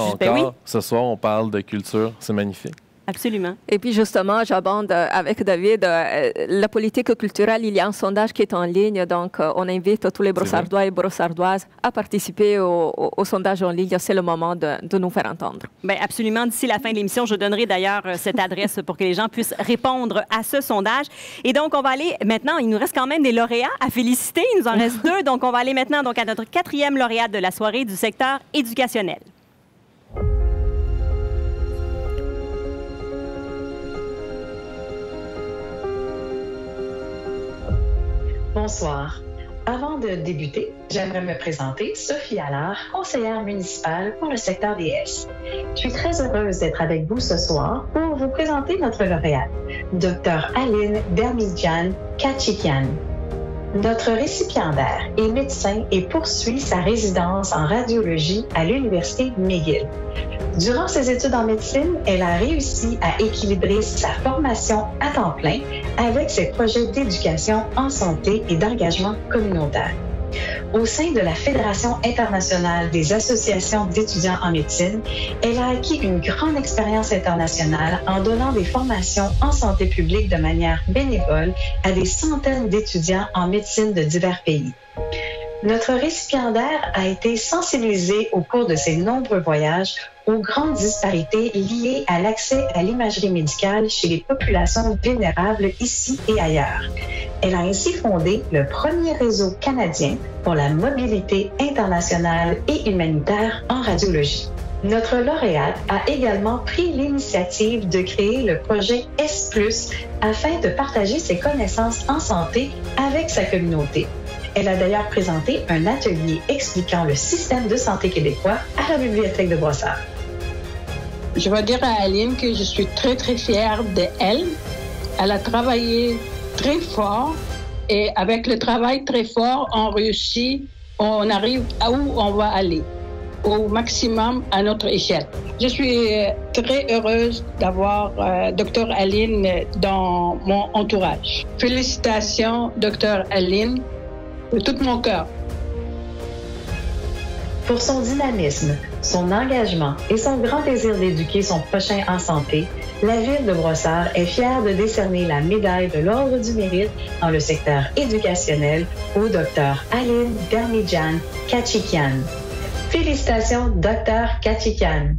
ce soir, on parle de culture. C'est magnifique. Absolument. Et puis justement, j'abonde avec David. La politique culturelle, il y a un sondage qui est en ligne, donc on invite tous les Brossardois et Brossardoises à participer au sondage en ligne. C'est le moment de nous faire entendre. Bien, absolument. D'ici la fin de l'émission, je donnerai d'ailleurs cette adresse pour que les gens puissent répondre à ce sondage. Et donc, on va aller maintenant, il nous reste quand même des lauréats à féliciter. Il nous en reste 2. Donc, on va aller maintenant à notre 4e lauréate de la soirée du secteur éducationnel. Bonsoir. Avant de débuter, j'aimerais me présenter, Sophie Allard, conseillère municipale pour le secteur des S. Je suis très heureuse d'être avec vous ce soir pour vous présenter notre lauréate, Dr. Aline Dermidjian Kachikian. Notre récipiendaire est médecin et poursuit sa résidence en radiologie à l'Université McGill. Durant ses études en médecine, elle a réussi à équilibrer sa formation à temps plein avec ses projets d'éducation en santé et d'engagement communautaire. Au sein de la Fédération internationale des associations d'étudiants en médecine, elle a acquis une grande expérience internationale en donnant des formations en santé publique de manière bénévole à des centaines d'étudiants en médecine de divers pays. Notre récipiendaire a été sensibilisé au cours de ses nombreux voyages aux grandes disparités liées à l'accès à l'imagerie médicale chez les populations vulnérables ici et ailleurs. Elle a ainsi fondé le premier réseau canadien pour la mobilité internationale et humanitaire en radiologie. Notre lauréate a également pris l'initiative de créer le projet S+, afin de partager ses connaissances en santé avec sa communauté. Elle a d'ailleurs présenté un atelier expliquant le système de santé québécois à la Bibliothèque de Brossard. Je vais dire à Aline que je suis très, très fière d'elle. Elle a travaillé très fort et avec le travail très fort, on réussit, on arrive à où on va aller, au maximum à notre échelle. Je suis très heureuse d'avoir Dr. Aline dans mon entourage. Félicitations, Dr. Aline, de tout mon cœur. Pour son dynamisme, son engagement et son grand désir d'éduquer son prochain en santé, la Ville de Brossard est fière de décerner la médaille de l'Ordre du Mérite dans le secteur éducationnel au Dr. Aline Dermidjian Kachikian. Félicitations, Dr. Kachikian.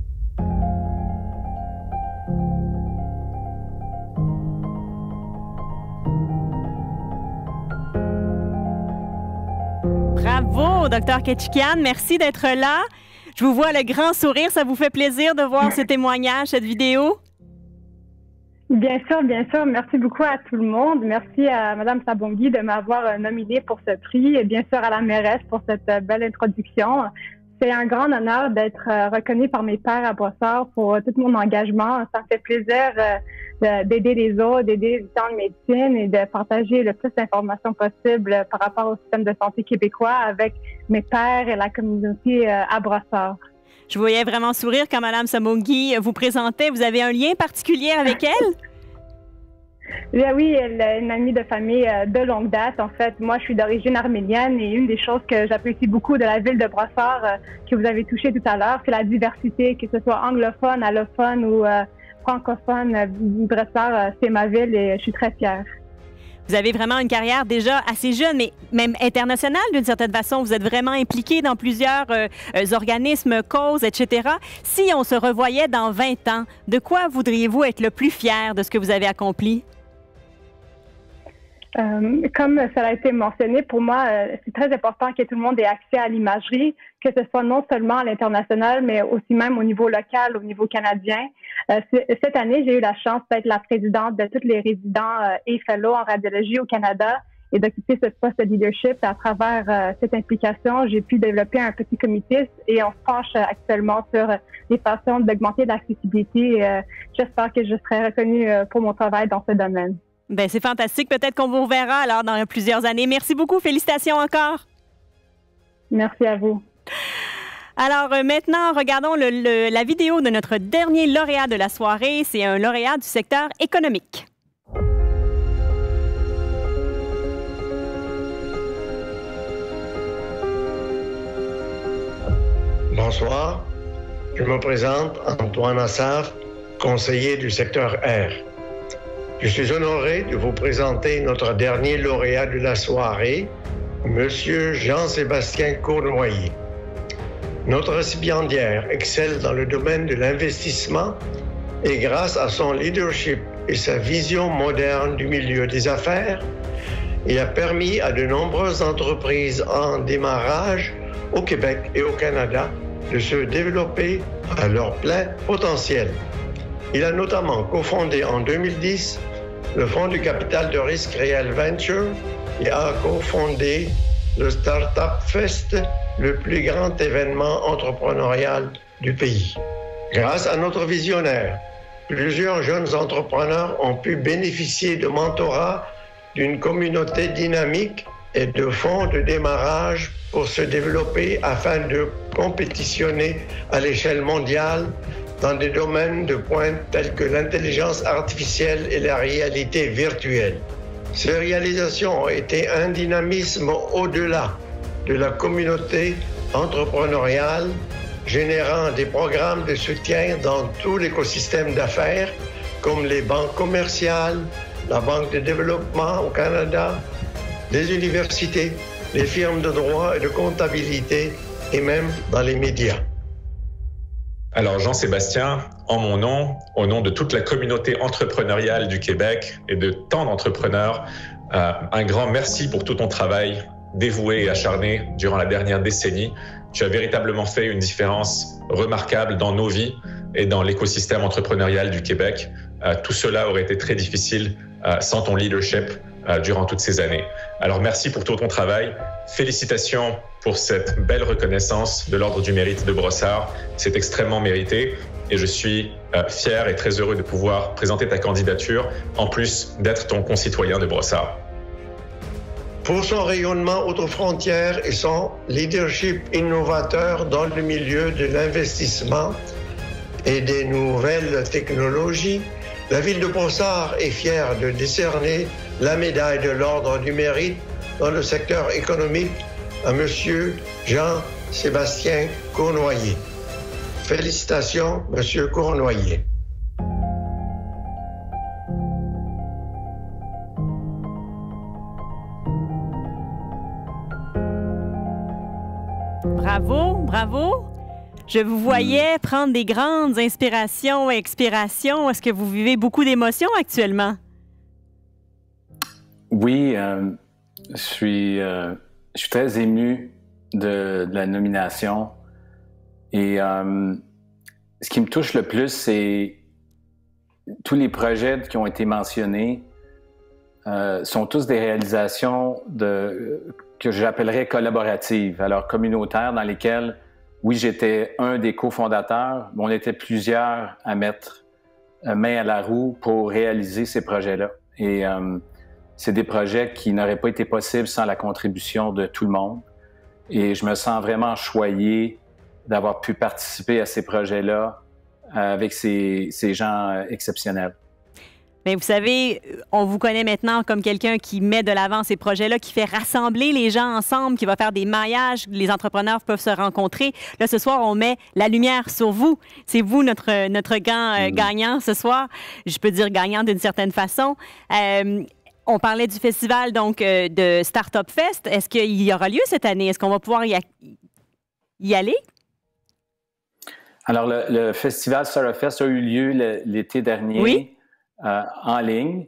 Bravo, Dr. Ketchikian. Merci d'être là. Je vous vois le grand sourire. Ça vous fait plaisir de voir ce témoignage, cette vidéo? Bien sûr, bien sûr. Merci beaucoup à tout le monde. Merci à Mme Sabongui de m'avoir nominée pour ce prix et bien sûr à la mairesse pour cette belle introduction. C'est un grand honneur d'être reconnue par mes pairs à Brossard pour tout mon engagement. Ça me fait plaisir d'aider les autres, d'aider les étudiants de médecine et de partager le plus d'informations possible par rapport au système de santé québécois avec mes pairs et la communauté à Brossard. Je voyais vraiment sourire quand Mme Sabongui vous présentait. Vous avez un lien particulier avec elle? Oui, elle est une amie de famille de longue date. En fait, moi, je suis d'origine arménienne et une des choses que j'apprécie beaucoup de la ville de Brossard, que vous avez touché tout à l'heure, c'est la diversité, que ce soit anglophone, allophone ou francophone. Brossard, c'est ma ville et je suis très fière. Vous avez vraiment une carrière déjà assez jeune, mais même internationale d'une certaine façon. Vous êtes vraiment impliqué dans plusieurs organismes, causes, etc. Si on se revoyait dans 20 ans, de quoi voudriez-vous être le plus fier de ce que vous avez accompli? Comme ça a été mentionné, pour moi, c'est très important que tout le monde ait accès à l'imagerie, que ce soit non seulement à l'international, mais aussi même au niveau local, au niveau canadien. Cette année, j'ai eu la chance d'être la présidente de tous les résidents et fellows en radiologie au Canada et d'occuper ce poste de leadership. À travers cette implication, j'ai pu développer un petit comité et on se penche actuellement sur les façons d'augmenter l'accessibilité. J'espère que je serai reconnue pour mon travail dans ce domaine. Bien, c'est fantastique. Peut-être qu'on vous reverra alors dans plusieurs années. Merci beaucoup. Félicitations encore. Merci à vous. Alors maintenant, regardons la vidéo de notre dernier lauréat de la soirée. C'est un lauréat du secteur économique. Bonsoir. Je me présente, Antoine Assaf, conseiller du secteur R. Je suis honoré de vous présenter notre dernier lauréat de la soirée, Monsieur Jean-Sébastien Cournoyer. Notre récipiendaire excelle dans le domaine de l'investissement et grâce à son leadership et sa vision moderne du milieu des affaires, il a permis à de nombreuses entreprises en démarrage au Québec et au Canada de se développer à leur plein potentiel. Il a notamment cofondé en 2010 le Fonds du capital de risque Real Venture et a cofondé le Startup Fest, le plus grand événement entrepreneurial du pays. Grâce à notre visionnaire, plusieurs jeunes entrepreneurs ont pu bénéficier de mentorat, d'une communauté dynamique et de fonds de démarrage pour se développer afin de compétitionner à l'échelle mondiale dans des domaines de pointe tels que l'intelligence artificielle et la réalité virtuelle. Ces réalisations ont été un dynamisme au-delà de la communauté entrepreneuriale, générant des programmes de soutien dans tout l'écosystème d'affaires, comme les banques commerciales, la Banque de développement au Canada, les universités, les firmes de droit et de comptabilité, et même dans les médias. Alors Jean-Sébastien, en mon nom, au nom de toute la communauté entrepreneuriale du Québec et de tant d'entrepreneurs, un grand merci pour tout ton travail dévoué et acharné durant la dernière décennie. Tu as véritablement fait une différence remarquable dans nos vies et dans l'écosystème entrepreneurial du Québec. Tout cela aurait été très difficile sans ton leadership durant toutes ces années. Alors merci pour tout ton travail. Félicitations pour cette belle reconnaissance de l'Ordre du Mérite de Brossard. C'est extrêmement mérité et je suis fier et très heureux de pouvoir présenter ta candidature, en plus d'être ton concitoyen de Brossard. Pour son rayonnement outre frontières et son leadership innovateur dans le milieu de l'investissement et des nouvelles technologies, la ville de Brossard est fière de décerner la médaille de l'Ordre du Mérite dans le secteur économique à Monsieur Jean-Sébastien Cournoyer. Félicitations, Monsieur Cournoyer. Bravo, bravo. Je vous voyais prendre des grandes inspirations et expirations. Est-ce que vous vivez beaucoup d'émotions actuellement? Oui, je suis je suis très ému de la nomination. Et ce qui me touche le plus, c'est tous les projets qui ont été mentionnés sont tous des réalisations que j'appellerais collaboratives, alors communautaires, dans lesquelles, oui, j'étais un des cofondateurs, mais on était plusieurs à mettre main à la roue pour réaliser ces projets-là. Et c'est des projets qui n'auraient pas été possibles sans la contribution de tout le monde. Et je me sens vraiment choyé d'avoir pu participer à ces projets-là avec ces gens exceptionnels. Bien, vous savez, on vous connaît maintenant comme quelqu'un qui met de l'avant ces projets-là, qui fait rassembler les gens ensemble, qui va faire des maillages, les entrepreneurs peuvent se rencontrer. Là, ce soir, on met la lumière sur vous. C'est vous notre grand gagnant ce soir. Je peux dire gagnant d'une certaine façon. On parlait du festival donc de Startup Fest. Est-ce qu'il y aura lieu cette année? Est-ce qu'on va pouvoir y aller? Alors, le festival Startup Fest a eu lieu l'été dernier. Oui. En ligne.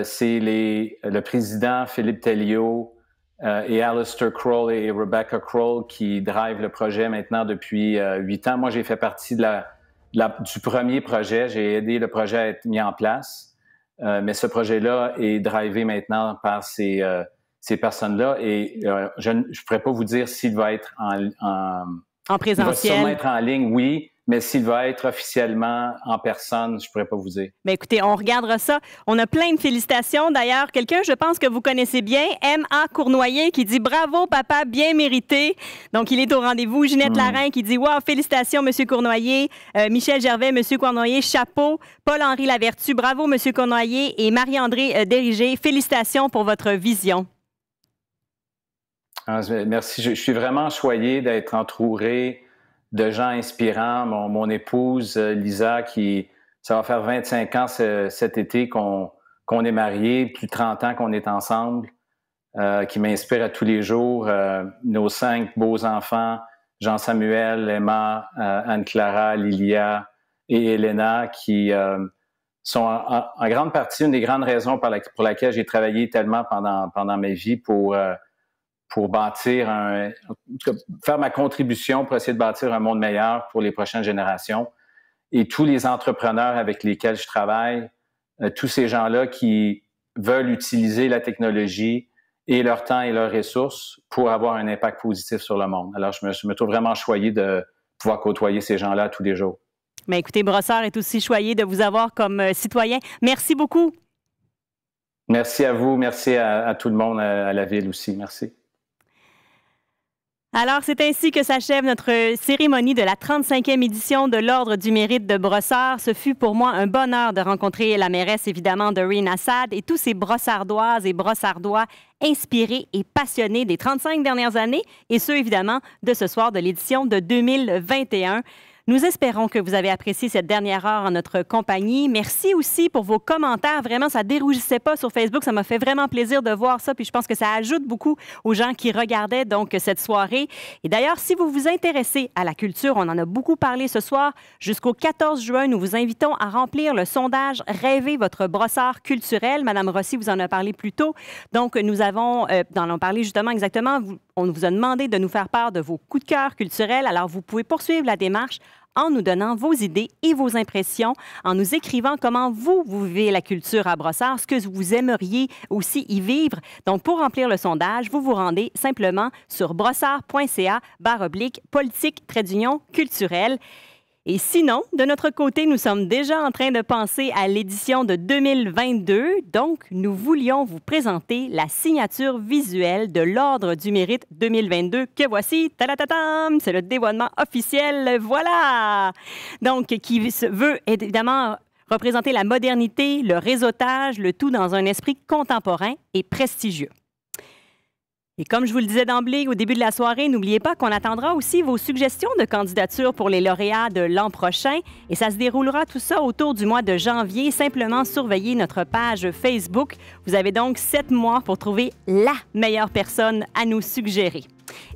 C'est le président Philippe Telliot et Alistair Kroll et Rebecca Kroll qui drivent le projet maintenant depuis 8 ans. Moi, j'ai fait partie du premier projet. J'ai aidé le projet à être mis en place. Mais ce projet-là est drivé maintenant par ces personnes-là. Et je ne pourrais pas vous dire s'il va être en présentiel. Il va sûrement être en ligne, oui. Mais s'il va être officiellement en personne, je ne pourrais pas vous dire. Bien, écoutez, on regardera ça. On a plein de félicitations. D'ailleurs, quelqu'un, je pense que vous connaissez bien, M.A. Cournoyer, qui dit « Bravo, papa, bien mérité ». Donc, il est au rendez-vous. Ginette Larin qui dit « Wow, félicitations, M. Cournoyer ». Michel Gervais, M. Cournoyer, chapeau. Paul-Henri Lavertu, bravo, M. Cournoyer. Et Marie-André Dérigé, félicitations pour votre vision. Merci. Je suis vraiment choyé d'être entouré de gens inspirants. Mon épouse, Lisa, ça va faire 25 ans cet été qu'on est mariés, plus de 30 ans qu'on est ensemble, qui m'inspire à tous les jours. Nos 5 beaux enfants, Jean-Samuel, Emma, Anne-Clara, Lilia et Elena, qui sont en grande partie une des grandes raisons pour laquelle j'ai travaillé tellement pendant ma vie pour bâtir faire ma contribution pour essayer de bâtir un monde meilleur pour les prochaines générations. Et tous les entrepreneurs avec lesquels je travaille, tous ces gens-là qui veulent utiliser la technologie et leur temps et leurs ressources pour avoir un impact positif sur le monde. Alors, je me trouve vraiment choyé de pouvoir côtoyer ces gens-là tous les jours. Bien, écoutez, Brossard est aussi choyé de vous avoir comme citoyen. Merci beaucoup. Merci à vous. Merci à tout le monde, à la Ville aussi. Merci. Alors, c'est ainsi que s'achève notre cérémonie de la 35e édition de l'Ordre du Mérite de Brossard. Ce fut pour moi un bonheur de rencontrer la mairesse, évidemment, Doreen Assad et tous ces brossardoises et brossardois inspirés et passionnés des 35 dernières années et ceux, évidemment, de ce soir de l'édition de 2021. Nous espérons que vous avez apprécié cette dernière heure en notre compagnie. Merci aussi pour vos commentaires. Vraiment, ça ne dérougissait pas sur Facebook. Ça m'a fait vraiment plaisir de voir ça. Puis je pense que ça ajoute beaucoup aux gens qui regardaient donc cette soirée. Et d'ailleurs, si vous vous intéressez à la culture, on en a beaucoup parlé ce soir. Jusqu'au 14 juin, nous vous invitons à remplir le sondage « Rêvez votre brossard culturel ». Madame Rossi vous en a parlé plus tôt. Donc, nous avons parlé justement exactement. On vous a demandé de nous faire part de vos coups de cœur culturels. Alors, vous pouvez poursuivre la démarche en nous donnant vos idées et vos impressions, en nous écrivant comment vous vivez la culture à Brossard, ce que vous aimeriez aussi y vivre. Donc, pour remplir le sondage, vous vous rendez simplement sur brossard.ca/politique-culturelle. Et sinon, de notre côté, nous sommes déjà en train de penser à l'édition de 2022. Donc, nous voulions vous présenter la signature visuelle de l'Ordre du Mérite 2022 que voici. Tadatatam! C'est le dévoilement officiel. Voilà! Donc, qui veut évidemment représenter la modernité, le réseautage, le tout dans un esprit contemporain et prestigieux. Et comme je vous le disais d'emblée au début de la soirée, n'oubliez pas qu'on attendra aussi vos suggestions de candidature pour les lauréats de l'an prochain. Et ça se déroulera tout ça autour du mois de janvier. Simplement surveillez notre page Facebook. Vous avez donc 7 mois pour trouver la meilleure personne à nous suggérer.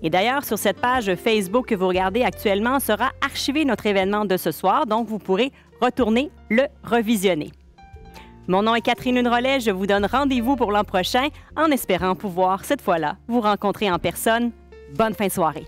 Et d'ailleurs, sur cette page Facebook que vous regardez actuellement sera archivé notre événement de ce soir. Donc, vous pourrez retourner le revisionner. Mon nom est Catherine Lune-Rollet. Je vous donne rendez-vous pour l'an prochain en espérant pouvoir, cette fois-là, vous rencontrer en personne. Bonne fin de soirée.